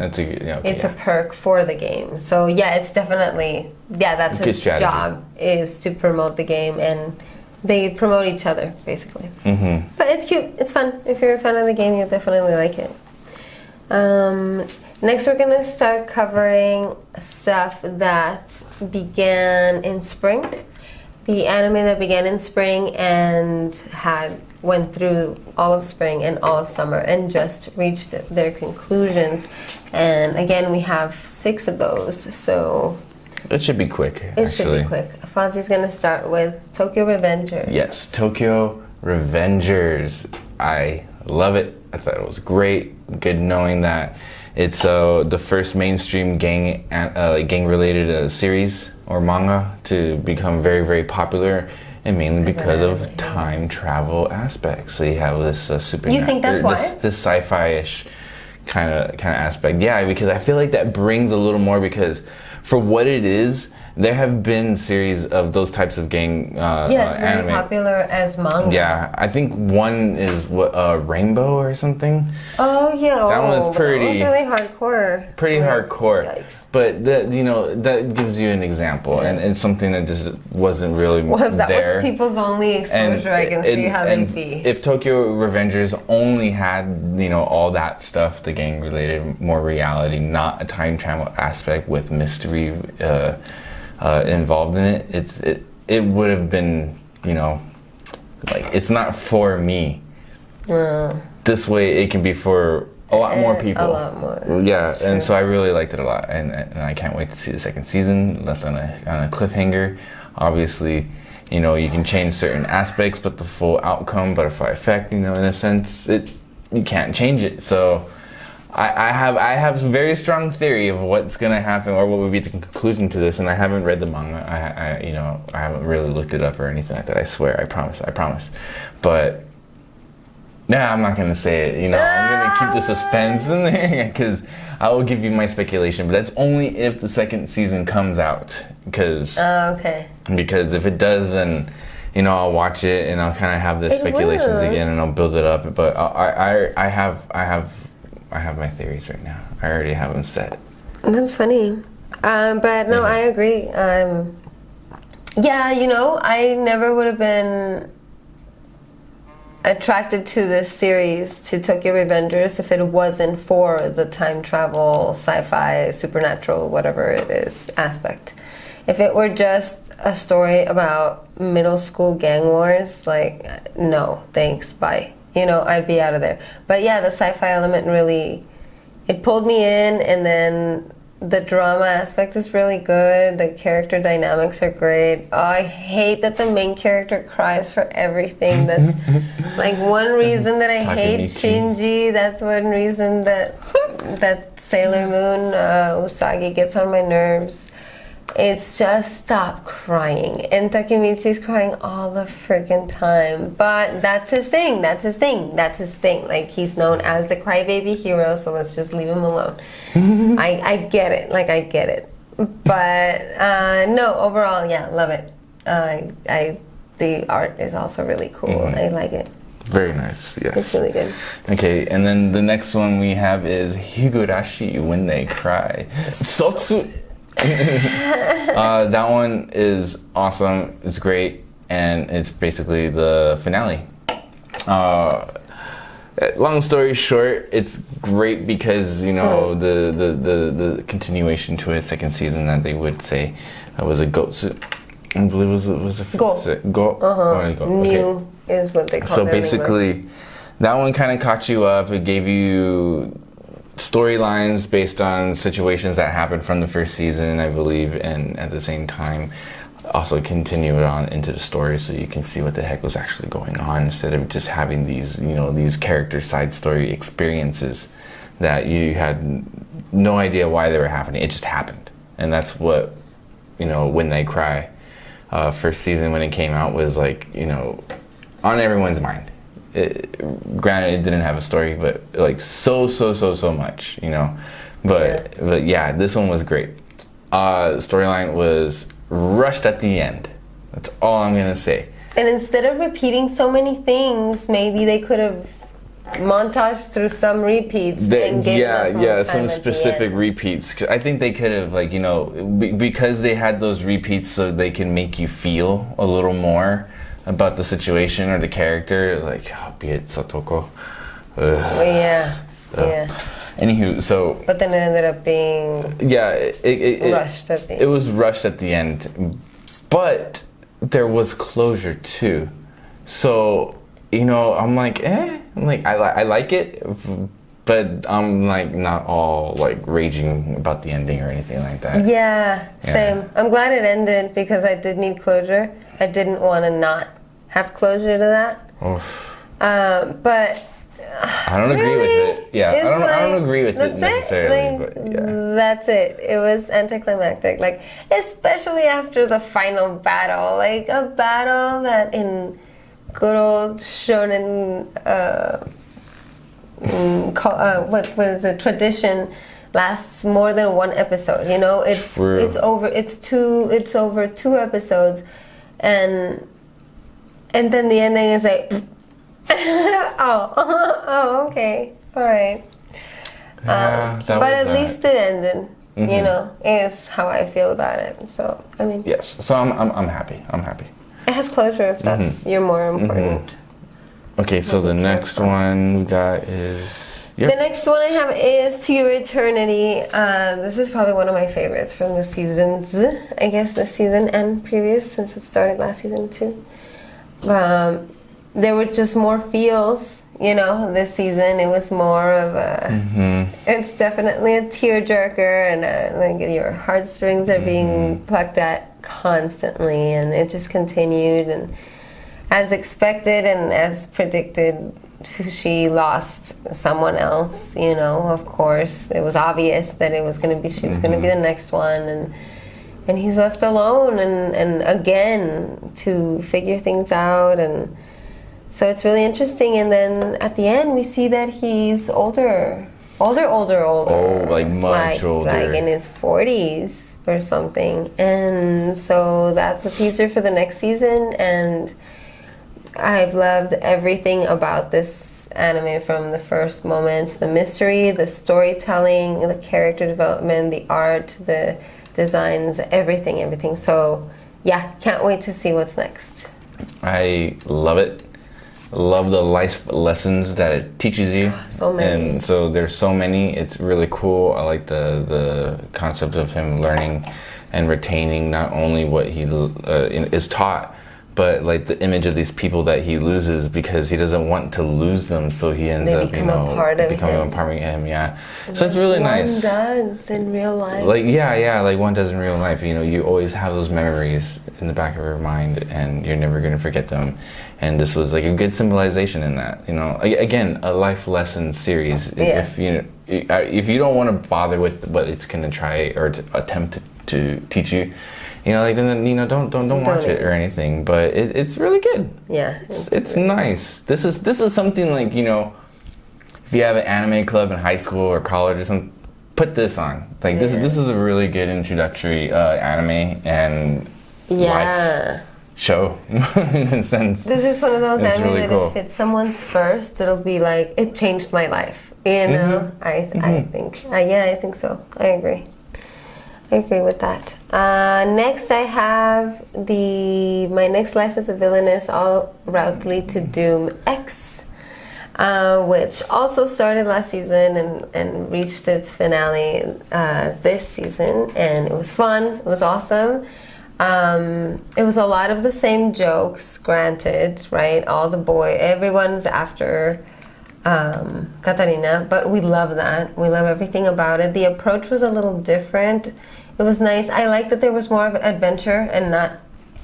It's a perk for the game. So yeah, it's definitely, that's its job, is to promote the game, and they promote each other basically. But it's cute, it's fun. If you're a fan of the game, you'll definitely like it. Next we're gonna start covering stuff that began in spring. The anime that began in spring and went through all of spring and all of summer and just reached their conclusions. And again, we have 6 of those, so it should be quick. It should be quick. Fonzie's gonna start with Tokyo Revengers. Yes, Tokyo Revengers. I love it. I thought it was great. Good knowing that it's the first mainstream gang-related series or manga to become very, very popular, and mainly because of time travel aspects. So you have this supernatural. You think that's why? This sci-fi-ish kind of aspect. Yeah, because I feel like that brings a little more, because for what it is, there have been series of those types of gang it's very anime. popular as manga. Yeah, I think one is Rainbow or something. Oh yeah, that one's pretty. That was really hardcore. Pretty hardcore. Yikes. But that gives you an example, and it's something that just wasn't really well, if that there. Was people's only exposure, I can see how they'd be. If Tokyo Revengers only had, you know, all that stuff, the gang related, more reality, not a time travel aspect with mystery involved in it, it would have been, you know, like, it's not for me. This way it can be for a lot more people. A lot more. Yeah, and so I really liked it a lot, and I can't wait to see the second season. Left on a cliffhanger. Obviously, you know, you can change certain aspects, but the full outcome, butterfly effect, you know, in a sense, you can't change it. So I have a very strong theory of what's gonna happen, or what would be the conclusion to this, and I haven't read the manga. I haven't really looked it up or anything like that. I swear, I promise. But yeah, I'm not gonna say it. You know, I'm gonna keep the suspense in there, because I will give you my speculation. But that's only if the second season comes out, because because if it does, then, you know, I'll watch it and I'll kind of have the speculations again, and I'll build it up. But I have my theories right now. I already have them set. That's funny. But no, I agree. Yeah, you know, I never would have been attracted to this series, to Tokyo Revengers, if it wasn't for the time travel, sci-fi, supernatural, whatever it is, aspect. If it were just a story about middle school gang wars, like, no, thanks, bye. You know, I'd be out of there. But yeah, the sci-fi element really, it pulled me in, and then the drama aspect is really good. The character dynamics are great. Oh, I hate that the main character cries for everything. That's like one reason that I hate Shinji. That's one reason that Sailor Moon Usagi gets on my nerves. It's just stop crying. And Takemichi's crying all the freaking time. But that's his thing. Like, he's known as the crybaby hero, so let's just leave him alone. I get it. Like, I get it. But no, overall, yeah, love it. The art is also really cool. I like it. Very nice, yes. It's really good. Okay, and then the next one we have is Higurashi When They Cry. Sotsu! That one is awesome. It's great, and it's basically the finale. Long story short, it's great because, you know, the continuation to a second season that they would say was a gotsu. I believe it was a go. New is what they call it. So basically, that one kind of caught you up. It gave you storylines based on situations that happened from the first season, I believe, and at the same time, also continue it on into the story so you can see what the heck was actually going on instead of just having these, you know, these character side story experiences that you had no idea why they were happening. It just happened. And that's what, you know, When They Cry, first season when it came out was like, you know, on everyone's mind. Granted, it didn't have a story, but like so much, you know. But yeah, this one was great. Storyline was rushed at the end. That's all I'm gonna say. And instead of repeating so many things, maybe they could have montaged through some repeats and given us more time some at specific the end. repeats. 'Cause I think they could have, like, you know, because they had those repeats so they can make you feel a little more about the situation or the character, like, oh, be it Satoko. Well, yeah. Anywho, so. But then it ended up being rushed at the end. It was rushed at the end, but there was closure too. So, you know, I'm like, I like it, but I'm like not all like raging about the ending or anything like that. Yeah, same. I'm glad it ended because I did need closure. I didn't want to not have closure to that. But I don't agree with it. Yeah, I don't agree with it necessarily, like, but yeah. That's it. It was anticlimactic. Like, especially after the final battle. Like, a battle that in good old shonen, what was it, tradition, lasts more than one episode. You know, it's over two episodes, and then the ending is like, okay, all right. But at least it ended. You know, is how I feel about it. So I mean, yes. So I'm happy. I'm happy. It has closure if that's your more important. Okay, so the next one we got is... The next one I have is To Your Eternity. This is probably one of my favorites from the seasons. I guess this season and previous, since it started last season too. There were just more feels, you know, this season. It was more of a... It's definitely a tearjerker, and like your heartstrings are being plucked at constantly, and it just continued, and as expected and as predicted, she lost someone else, you know. Of course, it was obvious that it was going to be, she was going to be the next one, and he's left alone, and again to figure things out, and so it's really interesting. And then at the end we see that he's older, oh, like much older, like in his 40s or something. And so that's a teaser for the next season, and I've loved everything about this anime from the first moments. The mystery, the storytelling, the character development, the art, the designs, everything. So yeah, can't wait to see what's next. I love it. Love the life lessons that it teaches you. So many. And so there's so many. It's really cool. I like the concept of him learning and retaining not only what he is taught, but like the image of these people that he loses because he doesn't want to lose them. So he ends up, you know, becoming a part of him. Yeah. So it's really nice. One does in real life. Like like one does in real life. You know, you always have those memories in the back of your mind, and you're never gonna forget them. And this was like a good symbolization in that. You know, again, a life lesson series. Yeah. If you don't want to bother with what it's gonna try or to attempt to teach you, you know, like then, you know, don't watch it or anything. But it's really good. Yeah, it's nice. This is something like, you know, if you have an anime club in high school or college or something, put this on. Like this is a really good introductory anime and life show in a sense. This is one of those anime really that cool. if it's someone's first, it'll be like, it changed my life. You know, I think. I think so. I agree with that. Next I have My Next Life as a Villainess, All Route Lead to Doom X, which also started last season and reached its finale this season, and it was fun. It was awesome. It was a lot of the same jokes, granted, right? Everyone's after Katarina, but we love that. We love everything about it. The approach was a little different. It was nice. I like that there was more of adventure and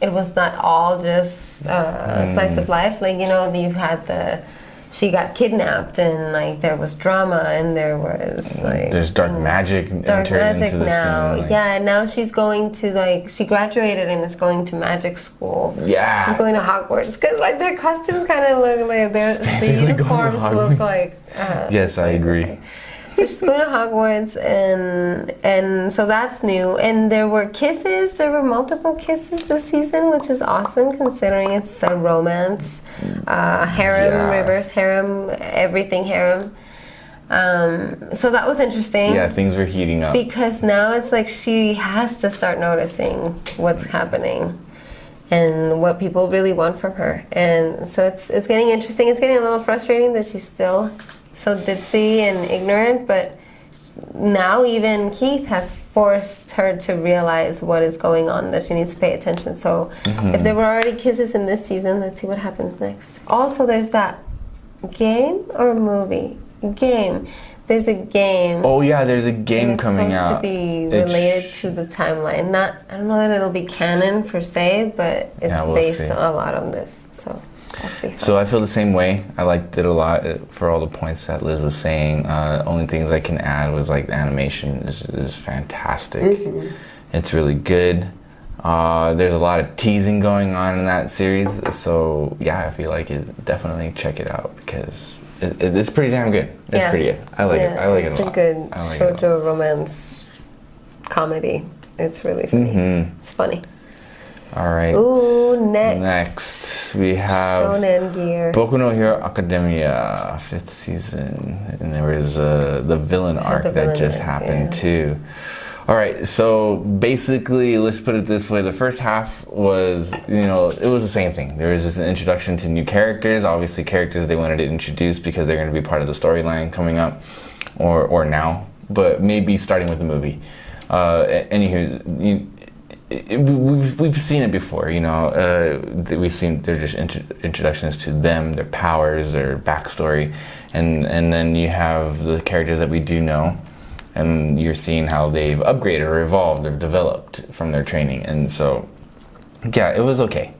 it was not all just slice of life. Like, you know, you had she got kidnapped and like there was drama and there was like there's dark magic entered into the now. scene. Yeah, and now she's going to she graduated and is going to magic school. Yeah. She's going to Hogwarts because like their costumes kind of look like the uniforms look like. Yes, I agree. Okay. So she's going to Hogwarts, and so that's new. And there were kisses. There were multiple kisses this season, which is awesome considering it's a romance, harem, reverse harem, everything harem. So that was interesting. Yeah, things were heating up. Because now it's like she has to start noticing what's happening and what people really want from her. And so it's getting interesting. It's getting a little frustrating that she's still so ditzy and ignorant, but now even Keith has forced her to realize what is going on, that she needs to pay attention. So if there were already kisses in this season, let's see what happens next. Also, there's that game or movie? Game. There's a game. Oh yeah, there's a game coming out. It's supposed to be related to the timeline. I don't know that it'll be canon per se, but it's based a lot on this. So that's pretty fun. So I feel the same way. I liked it a lot for all the points that Liz was saying. Only things I can add was like the animation is fantastic. It's really good. There's a lot of teasing going on in that series. So yeah, if you like it, definitely check it out because it's pretty damn good. It's pretty good. I like it. I like it a lot. It's a good shoujo romance comedy. It's really funny. It's funny. All right. Ooh, next we have Shonen Gear. Boku no Hero Academia, 5th season, and there was the villain arc that just happened too. All right, so basically, let's put it this way: the first half was, it was the same thing. There was just an introduction to new characters, obviously characters they wanted to introduce because they're going to be part of the storyline coming up, or now, but maybe starting with the movie. Anywho, we've seen it before, we've seen they're just introductions to them, their powers, their backstory, and then you have the characters that we do know, and you're seeing how they've upgraded or evolved or developed from their training. And so yeah, it was okay,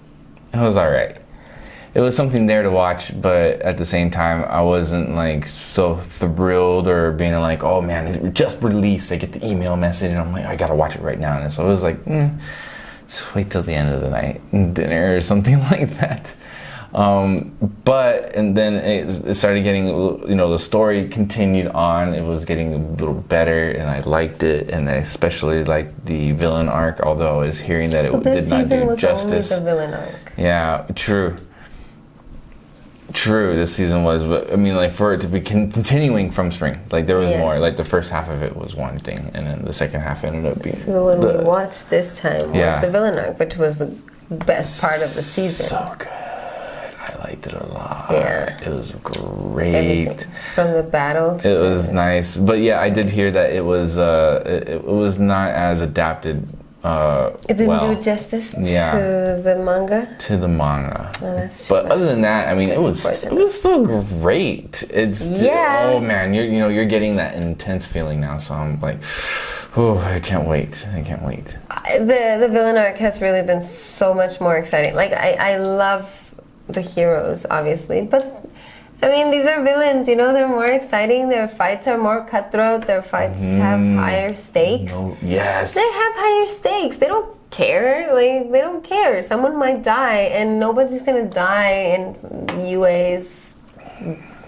it was all right. It was something there to watch, but at the same time, I wasn't like so thrilled or being like, oh man, it just released. I get the email message and I'm like, I gotta watch it right now. And so it was like, just wait till the end of the night, dinner or something like that. And then it started getting, the story continued on. It was getting a little better and I liked it. And I especially liked the villain arc, although I was hearing that it did not do justice. Only the villain arc. Yeah, true, this season was, but I mean, like, for it to be continuing from spring, like there was more. Like the first half of it was one thing, and then the second half ended up being. So when we watched this time was the villain arc, which was the best part of the season. So good, I liked it a lot. Yeah, it was great. Everything. From the battle. It was nice, but yeah, I did hear that it was not as adapted. It didn't do justice to the manga. To the manga. Oh, that's but other than that, I mean, it was still great. It's oh man, you're getting that intense feeling now. So I'm like, oh, I can't wait. The villain arc has really been so much more exciting. Like I love the heroes, obviously, but I mean, these are villains, they're more exciting. Their fights are more cutthroat. Their fights have higher stakes. Yes. They have higher stakes. They don't care. Like, they don't care. Someone might die, and nobody's going to die in UA's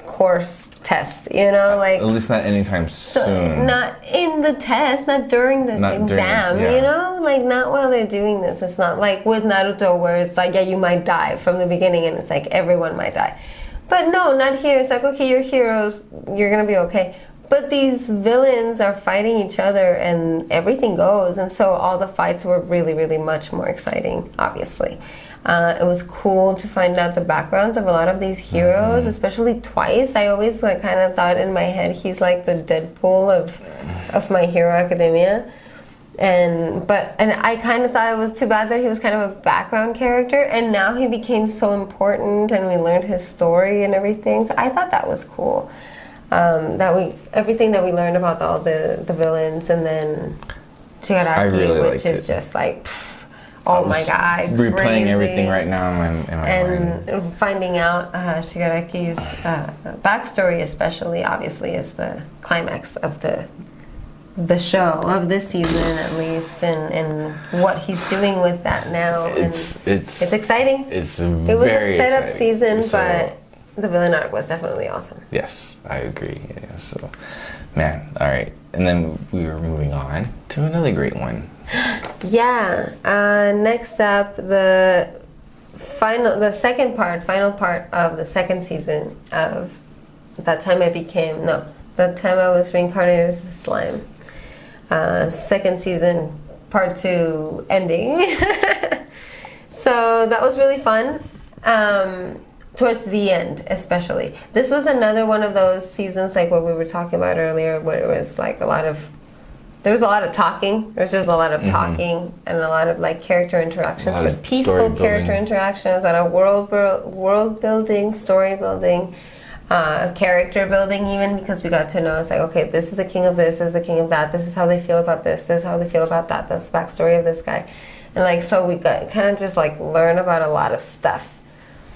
course test, you know, like at least not anytime soon. Not in the test, not during the exam, you know, like not while they're doing this. It's not like with Naruto where it's like, yeah, you might die from the beginning, and it's like everyone might die. But no, not here. It's like, okay, you're heroes, you're gonna be okay. But these villains are fighting each other and everything goes, and so all the fights were really, really much more exciting, obviously. It was cool to find out the backgrounds of a lot of these heroes, especially Twice. I always like kind of thought in my head he's like the Deadpool of My Hero Academia. And I kind of thought it was too bad that he was kind of a background character, and now he became so important and we learned his story and everything. So I thought that was cool. Everything that we learned about all the villains, and then Shigaraki, really which is just like, oh my god, replaying crazy. Everything right now in my mind. And finding out Shigaraki's backstory, especially, obviously, is the climax of the show of this season, at least, and what he's doing with that now. It's exciting. It was a setup season, so, but the villain arc was definitely awesome. Yes, I agree. Yeah, so, man, all right. And then we were moving on to another great one. Yeah. Next up, the final part of the second season of That Time I Was Reincarnated as a Slime. Second season, part 2 ending. So that was really fun. Towards the end, especially. This was another one of those seasons, like what we were talking about earlier, where it was like there was a lot of talking. There's just a lot of talking and a lot of like character interactions, but peaceful character interactions, and a world building, story building, character building, even, because we got to know it's like, okay, this is the king of this is the king of that. This is how they feel about this is how they feel about that. That's the backstory of this guy, and like so we got kind of just like learn about a lot of stuff.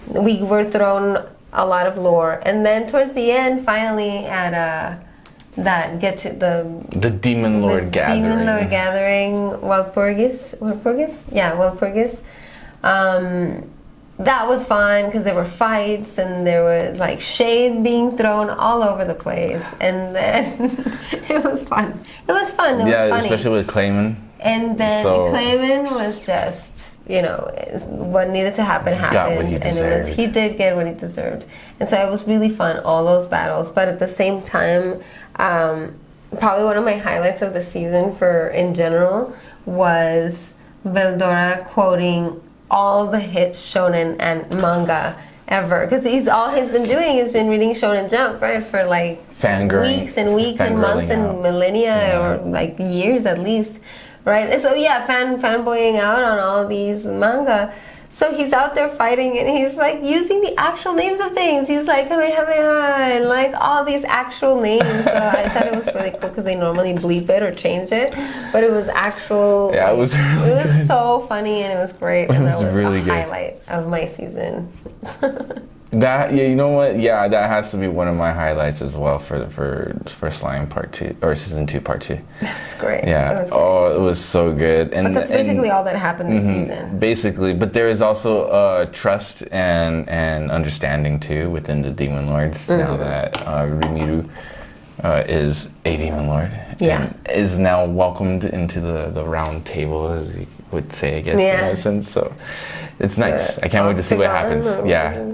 We were thrown a lot of lore, and then towards the end, finally at the Demon Lord Gathering. Demon Lord Gathering, Walpurgis. Yeah, Walpurgis. That was fun because there were fights and there was like shade being thrown all over the place, and then it was fun. It was fun. It was funny. Especially with Clayman. And then Clayman was just, you know, what needed to happen happened, Got what he deserved. He did get what he deserved, and so it was really fun, all those battles. But at the same time, probably one of my highlights of the season in general was Veldora quoting all the hits shonen and manga ever, because all he's been doing is been reading Shonen Jump, right, for like weeks and weeks and months and millennia, or like years at least. Right, and so yeah, fanboying out on all these manga. So he's out there fighting, and he's like using the actual names of things. He's like Kamehameha, and like all these actual names. So I thought it was really cool because they normally bleep it or change it, but it was actual. Yeah, it was really It was so funny, and it was great. And that was really the highlight of my season. You know what? Yeah, that has to be one of my highlights as well for Slime Part 2 or Season 2 Part 2. That's great. Yeah. It was so good. And but that's basically all that happened this season. Basically, but there is also trust and understanding too within the Demon Lords now that Ryoubo is a Demon Lord. Yeah. And is now welcomed into the round table, as you would say, I guess, in a sense. So it's nice. I can't wait to see what happens. Yeah.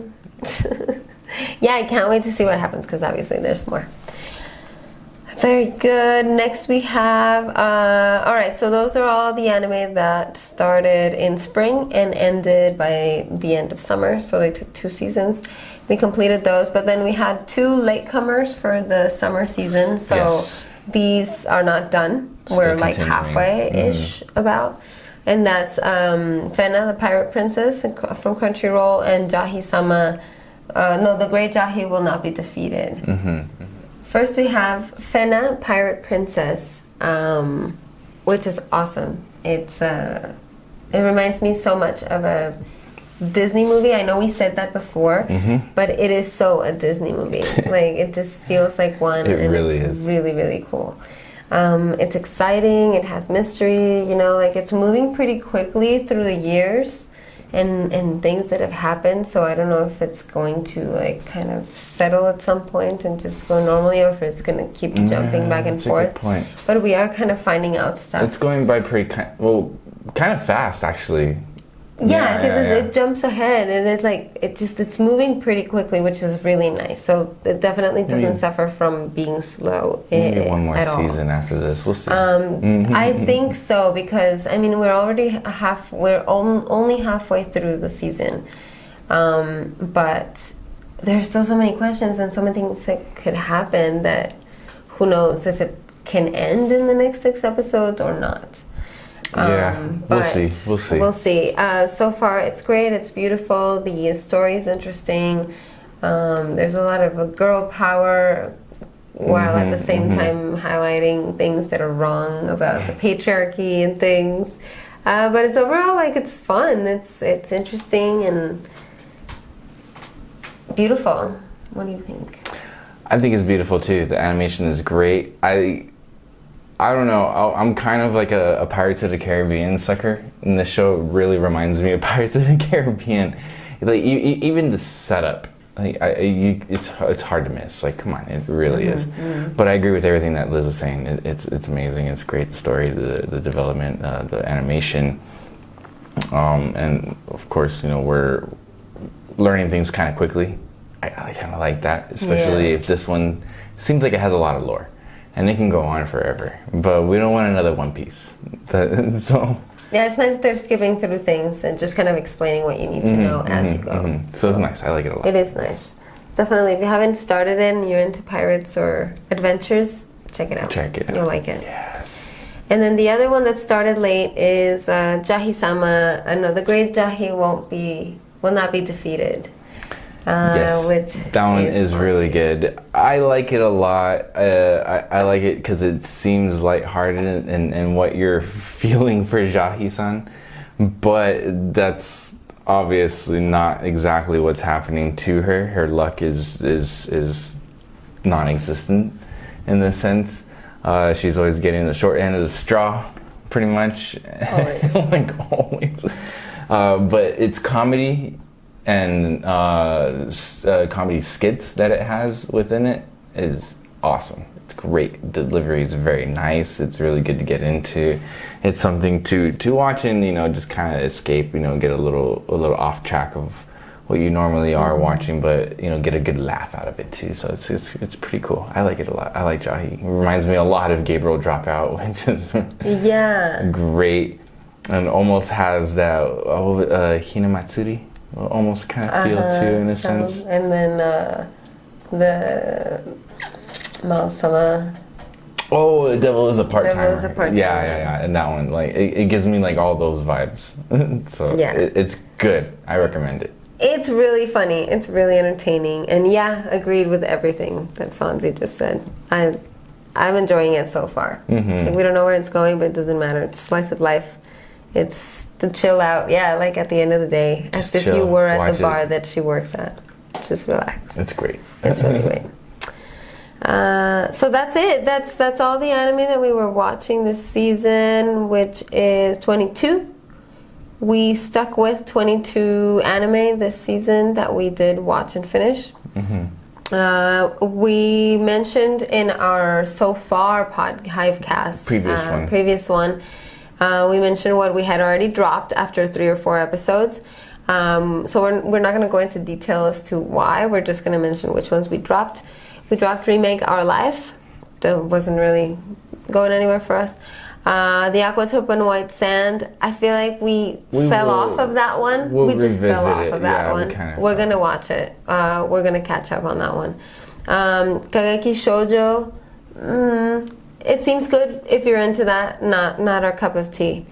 Yeah, I can't wait to see what happens, because obviously there's more. Very good. Next we have alright, so those are all the anime that started in spring and ended by the end of summer, so they took 2 seasons. We completed those, but then we had 2 latecomers for the summer season, so these are not done. We're like halfway-ish about. And that's Fena, the Pirate Princess from Crunchyroll, and Jahi-sama. The Great Jahi will not be defeated. First we have Fena, Pirate Princess, which is awesome. It reminds me so much of a Disney movie. I know we said that before, but it is so a Disney movie. Like, it just feels like one. It really is. Really, really cool. It's exciting. It has mystery. You know, like, it's moving pretty quickly through the years. and things that have happened. So I don't know if it's going to like kind of settle at some point and just go normally, or if it's going to keep jumping back and forth. That's a good point. But we are kind of finding out stuff. It's going by kind of fast actually. Yeah, because it jumps ahead, and it's moving pretty quickly, which is really nice. So it definitely doesn't suffer from being slow. Maybe one more season after this. We'll see. I think so, because I mean we're only halfway through the season, but there's still so many questions and so many things that could happen that who knows if it can end in the next 6 episodes or not. We'll see. We'll see. So far, it's great. It's beautiful. The story is interesting. There's a lot of girl power, while at the same time highlighting things that are wrong about the patriarchy and things. But it's overall it's fun. It's interesting and beautiful. What do you think? I think it's beautiful too. The animation is great. I don't know. I'm kind of like a Pirates of the Caribbean sucker, and the show really reminds me of Pirates of the Caribbean. Like even the setup, it's hard to miss. Like, come on, it really is. But I agree with everything that Liz is saying. It's amazing. It's great. The story, the development, the animation, and of course, we're learning things kind of quickly. I kind of like that, especially if this one seems like it has a lot of lore. And they can go on forever, but we don't want another One Piece. So yeah, it's nice that they're skipping through things and just kind of explaining what you need to know as you go. So it's nice. I like it a lot. It is nice. Definitely, if you haven't started it and you're into pirates or adventures, check it out. Check it out. You'll like it. Yes. And then the other one that started late is Jahi-sama. I know the great Jahi will not be defeated. Yes, that one is really good. I like it a lot. I like it because it seems lighthearted and what you're feeling for Jahi-san, but that's obviously not exactly what's happening to her. Her luck is non-existent in this sense. She's always getting the short end of the straw, pretty much. Always. Like always. But it's comedy. And comedy skits that it has within it is awesome. It's great. Delivery is very nice. It's really good to get into. It's something to watch and just kind of escape. Get a little off track of what you normally are watching, but get a good laugh out of it too. So it's pretty cool. I like it a lot. I like Jahi. It reminds me a lot of Gabriel Dropout, which is great, and almost has that Hinamatsuri. Almost kind of feel too in a sense. And then the Mao-sama. Oh, The Devil is a Part-Timer. Devil is a Part-Timer. Yeah. And that one, it gives me all those vibes. So it's good. I recommend it. It's really funny. It's really entertaining. And agreed with everything that Fonzie just said. I'm enjoying it so far. We don't know where it's going, but it doesn't matter. It's slice of life. It's to chill out, at the end of the day, as if you were at the bar that she works at. Just relax. It's great. It's really great. So that's it. That's all the anime that we were watching this season, which is 22. We stuck with 22 anime this season that we did watch and finish. We mentioned in our so far Hivecast previous one. We mentioned what we had already dropped after 3 or 4 episodes. So we're not going to go into detail as to why. We're just going to mention which ones we dropped. We dropped Remake Our Life. That wasn't really going anywhere for us. The Aquatope and White Sand. I feel like we fell off of that one. We just fell off of that one. We're going to watch it. We're going to catch up on that one. Kageki Shoujo. It seems good if you're into that. Not our cup of tea.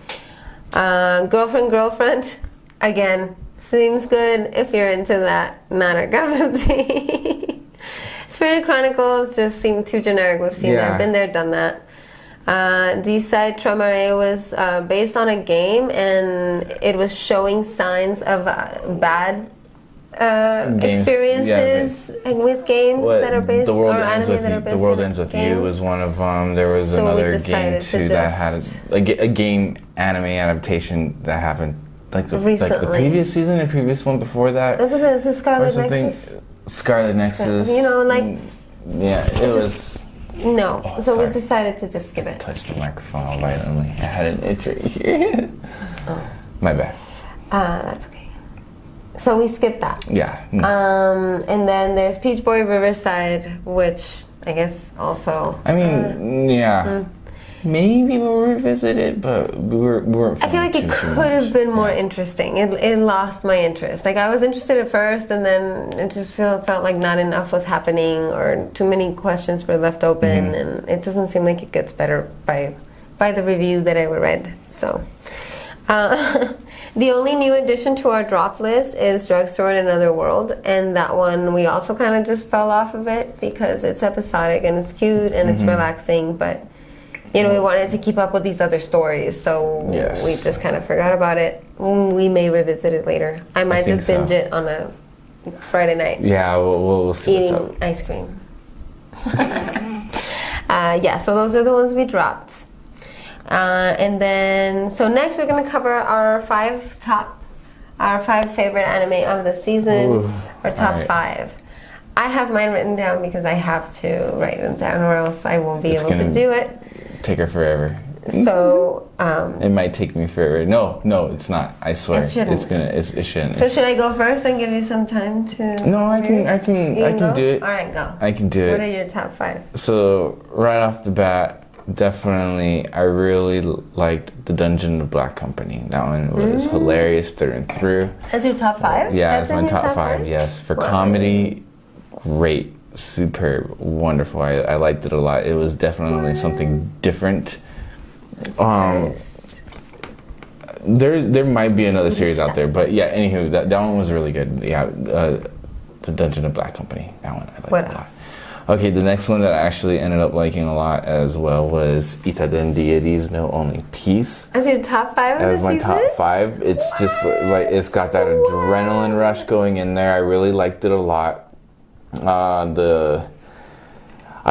Girlfriend. Again, seems good if you're into that. Not our cup of tea. Spirit Chronicles just seemed too generic. We've seen that. Been there, done that. D-Side Tramare was based on a game, and it was showing signs of bad experiences with games that are based or anime that are based. The World Ends With You was one of them. There was another game too that had a game anime adaptation that happened recently. the previous season, the previous one before that. The Scarlet Nexus. Scarlet Nexus. You know, like. Yeah, it was. No, Oh, so sorry. we decided to just skip it. Touched the microphone all violently. I had an itch right here. Oh. My bad. That's okay. So we skipped that. Yeah. And then there's Peach Boy Riverside, which I guess also. I mean, yeah. Maybe we'll revisit it, but we weren't. I feel like it could have been more interesting. It lost my interest. Like, I was interested at first, and then it just felt like not enough was happening, or too many questions were left open, and it doesn't seem like it gets better by the review that I read. So, the only new addition to our drop list is Drugstore in Another World, and that one we also kind of just fell off of it because it's episodic and it's cute and it's relaxing, but. You know, we wanted to keep up with these other stories, so we just kind of forgot about it. We may revisit it later. I might just binge it on a Friday night. Yeah, we'll see eating what's up. ice cream. So those are the ones we dropped. And then, so next we're going to cover our five favorite anime of the season, our top 5. I have mine written down because I have to write them down, or else I won't be able to do it. Take her forever. So it might take me forever. No, it's not. I swear. It shouldn't. It shouldn't. So should I go first and give you some time to? No, I can do it. All right, go. I can do it. What are your top 5? So right off the bat, definitely, I really liked the Dungeon of Black Company. That one was hilarious through and through. That's your top 5? Yeah, that's my top 5. Yes, for comedy, great. Superb, wonderful. I liked it a lot. It was definitely something different. There might be another series out there, but yeah. Anywho, that one was really good. Yeah, the Dungeon of Black Company. That one I liked a lot. Okay, the next one that I actually ended up liking a lot as well was Itaten-Deities No Only Peace. That's your top 5 of the season? That was my top 5. It's just like it's got that adrenaline rush going in there. I really liked it a lot. I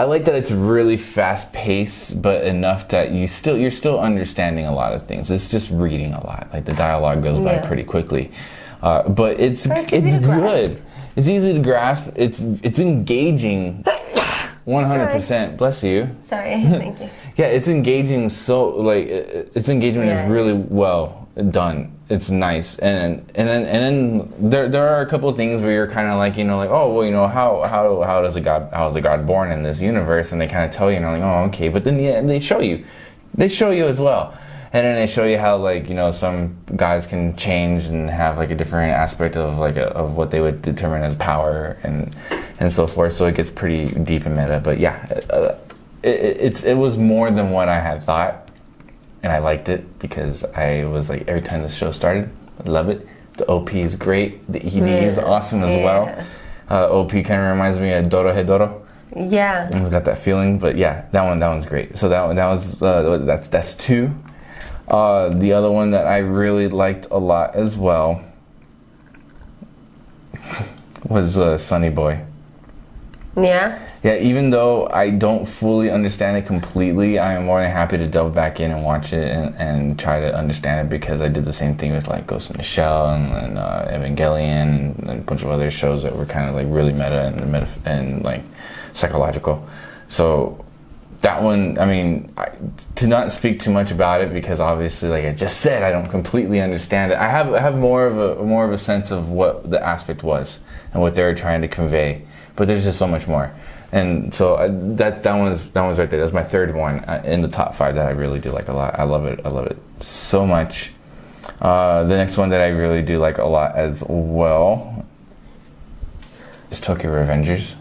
like that it's really fast paced, but enough that you're still understanding a lot of things. It's just reading a lot. Like the dialogue goes by pretty quickly, but it's good. It's easy to grasp. It's engaging. 100%. Bless you. Sorry. Thank you. Yeah, it's engaging. So like its engagement is really well done. It's nice, and then there are a couple of things where you're kind of like, oh well, how is a god born in this universe, and they kind of tell you, like, oh okay, but then they show you as well, and then they show you how some gods can change and have like a different aspect of of what they would determine as power and so forth. So it gets pretty deep and meta, but yeah, it was more than what I had thought. And I liked it because I was like, every time the show started, I love it. The OP is great. The ED is awesome as well. OP kind of reminds me of Doro Hedoro. Yeah. It's got that feeling, but yeah, that one's great. So that's 2. The other one that I really liked a lot as well was Sonny Boy. Yeah. Yeah, even though I don't fully understand it completely, I am more than happy to delve back in and watch it and try to understand it, because I did the same thing with like Ghost in the Shell and Evangelion and a bunch of other shows that were kind of like really meta and like psychological. So that one, I mean, to not speak too much about it, because obviously, like I just said, I don't completely understand it. I have more of a sense of what the aspect was and what they were trying to convey, but there's just so much more. And so that one's right there. That's my 3rd one in the top 5 that I really do like a lot. I love it so much. The next one that I really do like a lot as well is Tokyo Revengers.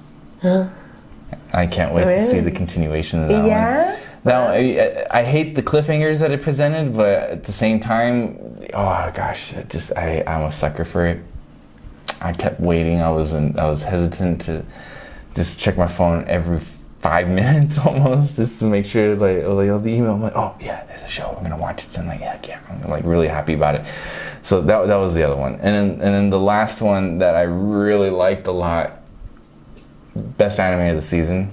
I can't wait to see the continuation of that one. Now, I hate the cliffhangers that it presented, but at the same time, oh gosh, I'm a sucker for it. I kept waiting. I was hesitant to just check my phone every 5 minutes almost, just to make sure the email. I'm like, oh yeah, there's a show, I'm gonna watch it tonight. Yeah, I'm like really happy about it. So that was the other one, and then the last one that I really liked a lot, best anime of the season,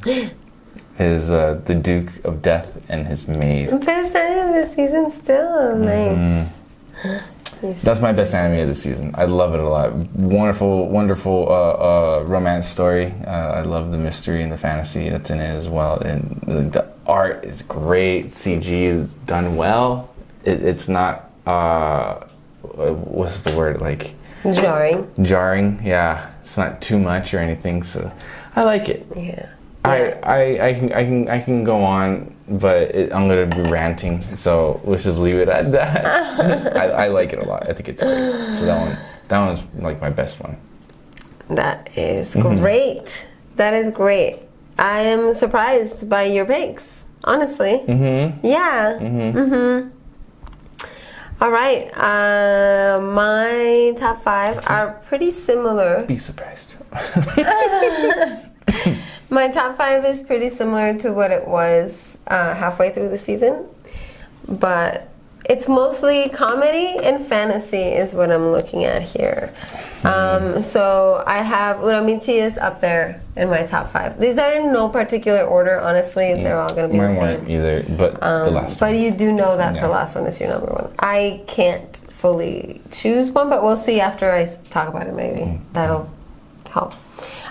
is the Duke of Death and his Maid. Best anime of the season still. Nice. That's my best anime of the season. I love it a lot. Wonderful, wonderful romance story. I love the mystery and the fantasy that's in it as well. And the art is great. CG is done well. It's not, what's the word, like... Jarring, yeah. It's not too much or anything, so I like it. Yeah. I can go on, but I'm gonna be ranting, so let's just leave it at that. I like it a lot. I think it's great. So that one's like my best one. That is great. That is great. I am surprised by your picks, honestly. Yeah. All right. My top 5 are pretty similar. Be surprised. My top 5 is pretty similar to what it was halfway through the season, but it's mostly comedy and fantasy is what I'm looking at here. So I have Uramichi is up there in my top 5. These are in no particular order, honestly. They're all going to be the same. Mine weren't either, but the last one. But you do know that the last one is your number 1. I can't fully choose one, but we'll see after I talk about it maybe. That'll help.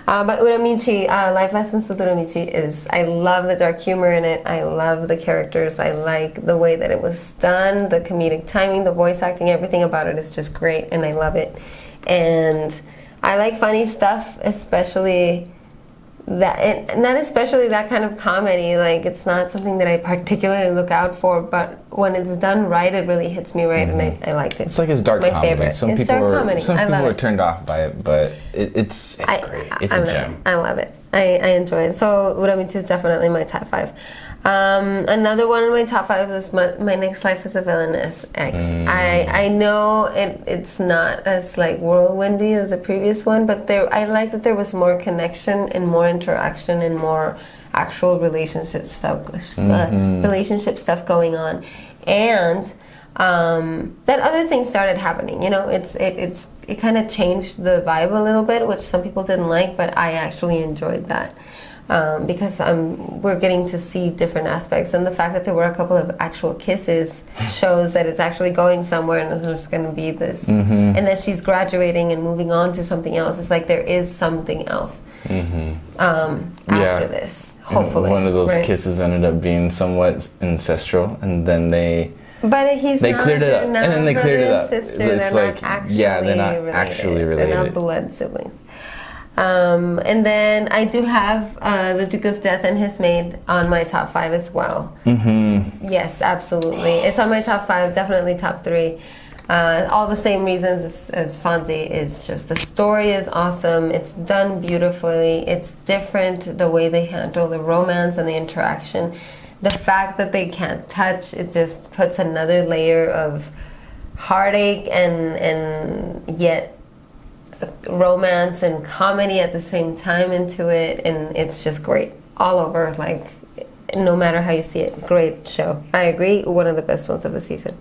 But Uramichi, Life Lessons with Uramichi is, I love the dark humor in it. I love the characters. I like the way that it was done, the comedic timing, the voice acting, everything about it is just great, and I love it. And I like funny stuff, especially that, and not especially that kind of comedy. Like, it's not something that I particularly look out for, but when it's done right, it really hits me right, and I liked it. It's like it's dark comedy. Favorite. Some people are turned off by it, but it's great. It's a gem. I love it. I enjoy it. So Uramichi is definitely my top 5. Another one of my top 5 is my Next Life as a Villainess X. I know it's not as like whirlwindy as the previous one, but I like that there was more connection and more interaction and more actual relationship stuff going on, and that other thing started happening. You know, it kind of changed the vibe a little bit, which some people didn't like, but I actually enjoyed that. Because we're getting to see different aspects, and the fact that there were a couple of actual kisses shows that it's actually going somewhere, and it's just going to be this, and that she's graduating and moving on to something else. It's like there is something else after this. Hopefully, one of those kisses ended up being somewhat ancestral, and then they cleared it up, and then they cleared it up. It's like they're not actually related. They're not blood siblings. And then I do have the Duke of Death and his Maid on my top 5 as well. Yes, absolutely. It's on my top 5, definitely top 3. All the same reasons as Fonzie. It's just the story is awesome. It's done beautifully. It's different the way they handle the romance and the interaction. The fact that they can't touch, it just puts another layer of heartache and yet romance and comedy at the same time into it, and it's just great all over. Like, no matter how you see it, great show. I agree, one of the best ones of the season.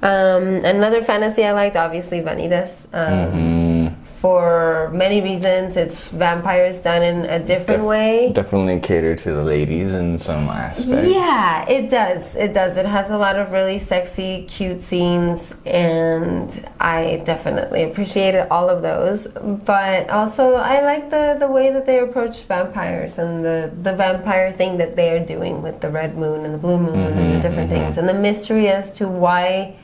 Another fantasy I liked, obviously, Vanitas. For many reasons, it's vampires done in a different way. Definitely cater to the ladies in some aspects. Yeah, it does. It does. It has a lot of really sexy, cute scenes, and I definitely appreciated all of those. But also, I like the way that they approach vampires and the vampire thing that they are doing with the red moon and the blue moon and the different things, and the mystery as to why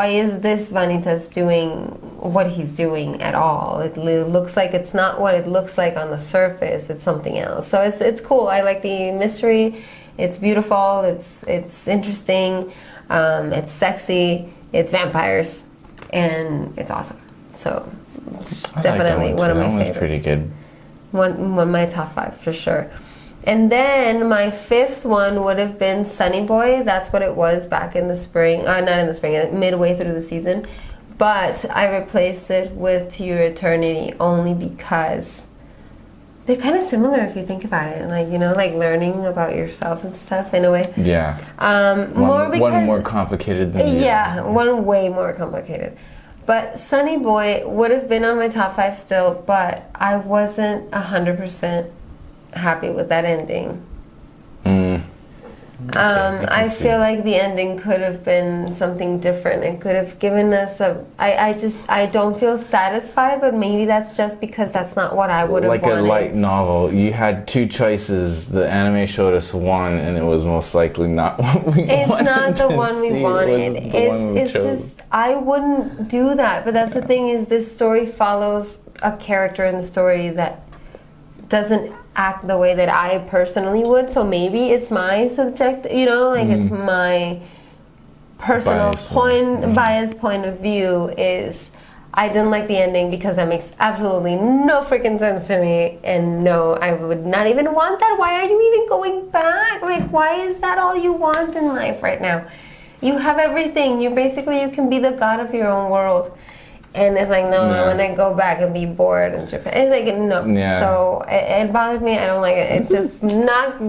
is this Vanitas doing what he's doing at all? It looks like it's not what it looks like on the surface. It's something else. So it's cool. I like the mystery. It's beautiful. It's interesting. It's sexy. It's vampires, and it's awesome. So it's definitely one of my favorites. That one's pretty good. One of my top 5 for sure. And then my 5th one would have been Sonny Boy. That's what it was back in the spring. Not in the spring, midway through the season. But I replaced it with To Your Eternity only because they're kind of similar if you think about it. Like, you know, like learning about yourself and stuff in a way. Yeah. One more complicated than the other. Yeah, one way more complicated. But Sonny Boy would have been on my top 5 still, but I wasn't 100% happy with that ending. I feel like the ending could have been something different. It could have given us I don't feel satisfied, but maybe that's just because that's not what I would have wanted. Like a light novel, you had two choices. The anime showed us one, and it was most likely not what we wanted. It's not the one we wanted. It's just, I wouldn't do that. But that's the thing, is this story follows a character in the story that doesn't act the way that I personally would. So maybe it's my it's my personal biased point of view is I didn't like the ending because that makes absolutely no freaking sense to me. And no, I would not even want that. Why are you even going back? Like, why is that all you want in life right now? You have everything. You can be the god of your own world. And it's like, no, I want to go back and be bored in Japan. It's like, no. Yeah. So it bothered me. I don't like it. It just knocked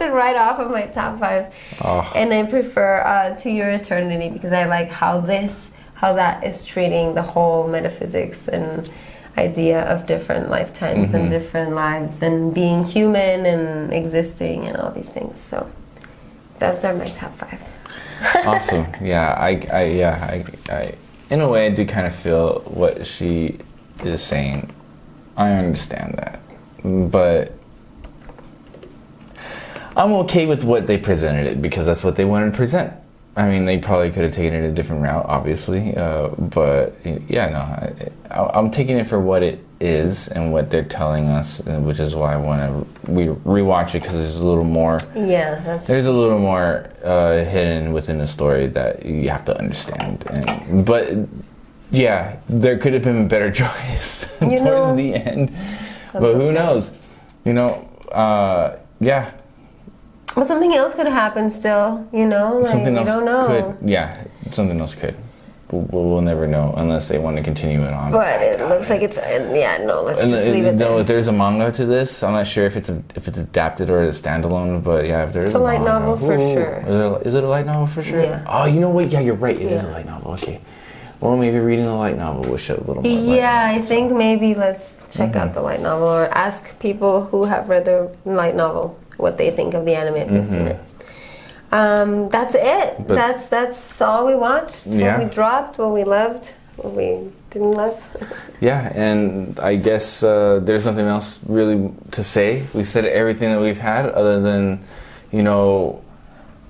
it right off of my top 5. Oh. And I prefer To Your Eternity because I like how that is treating the whole metaphysics and idea of different lifetimes and different lives and being human and existing and all these things. So those are my top 5. Awesome. Yeah, I in a way, I do kind of feel what she is saying. I understand that. But I'm okay with what they presented it because that's what they wanted to present. I mean, they probably could have taken it a different route, obviously. But yeah, no, I'm taking it for what it is and what they're telling us, which is why I want to rewatch it because there's a little more. Yeah, there's a little more hidden within the story that you have to understand. But yeah, there could have been a better choice towards the end. But who knows? Yeah. But something else could happen still, like something else we don't know. Something else could. We'll never know unless they want to continue it on. But it looks like it's, let's just leave it there. No, if there's a manga to this, I'm not sure if it's adapted or it's standalone, but yeah, if there's a light novel for sure. Is it a light novel for sure? Yeah. Oh, you know what? Yeah, you're right. It is a light novel. Okay. Well, maybe reading the light novel will show a little more. Yeah, I think maybe let's check out the light novel or ask people who have read the light novel what they think of the anime if they've seen it. That's it. That's all we watched. What we dropped, what we loved, what we didn't love. Yeah, and I guess there's nothing else really to say. We said everything that we've had other than,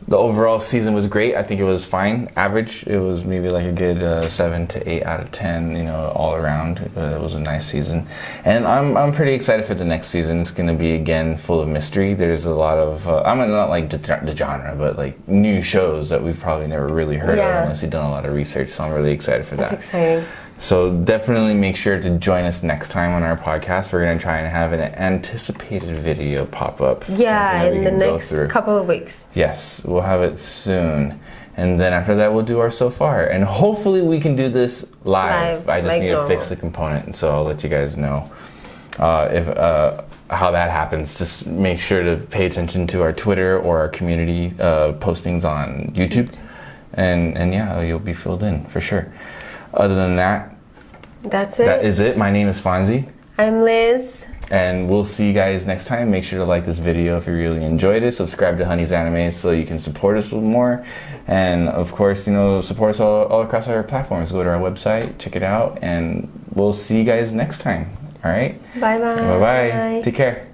the overall season was great. I think it was fine, average. It was maybe like a good 7 to 8 out of 10, all around. It was a nice season. And I'm pretty excited for the next season. It's going to be, again, full of mystery. There's a lot of, not like the genre, but like new shows that we've probably never really heard of unless you've done a lot of research. So I'm really excited for that. That's exciting. So definitely make sure to join us next time on our podcast. We're going to try and have an anticipated video pop up. Yeah, in the next couple of weeks. Yes, we'll have it soon. And then after that, we'll do our so far. And hopefully we can do this live. I just need to fix the component. And so I'll let you guys know how that happens. Just make sure to pay attention to our Twitter or our community postings on YouTube. And yeah, you'll be filled in for sure. Other than that, that's it. That is it. My name is Fonzie. I'm Liz. And we'll see you guys next time. Make sure to like this video if you really enjoyed it. Subscribe to Honey's Anime so you can support us a little more. And of course, support us all across our platforms. Go to our website, check it out, and we'll see you guys next time. All right? Bye-bye. Bye-bye. Take care.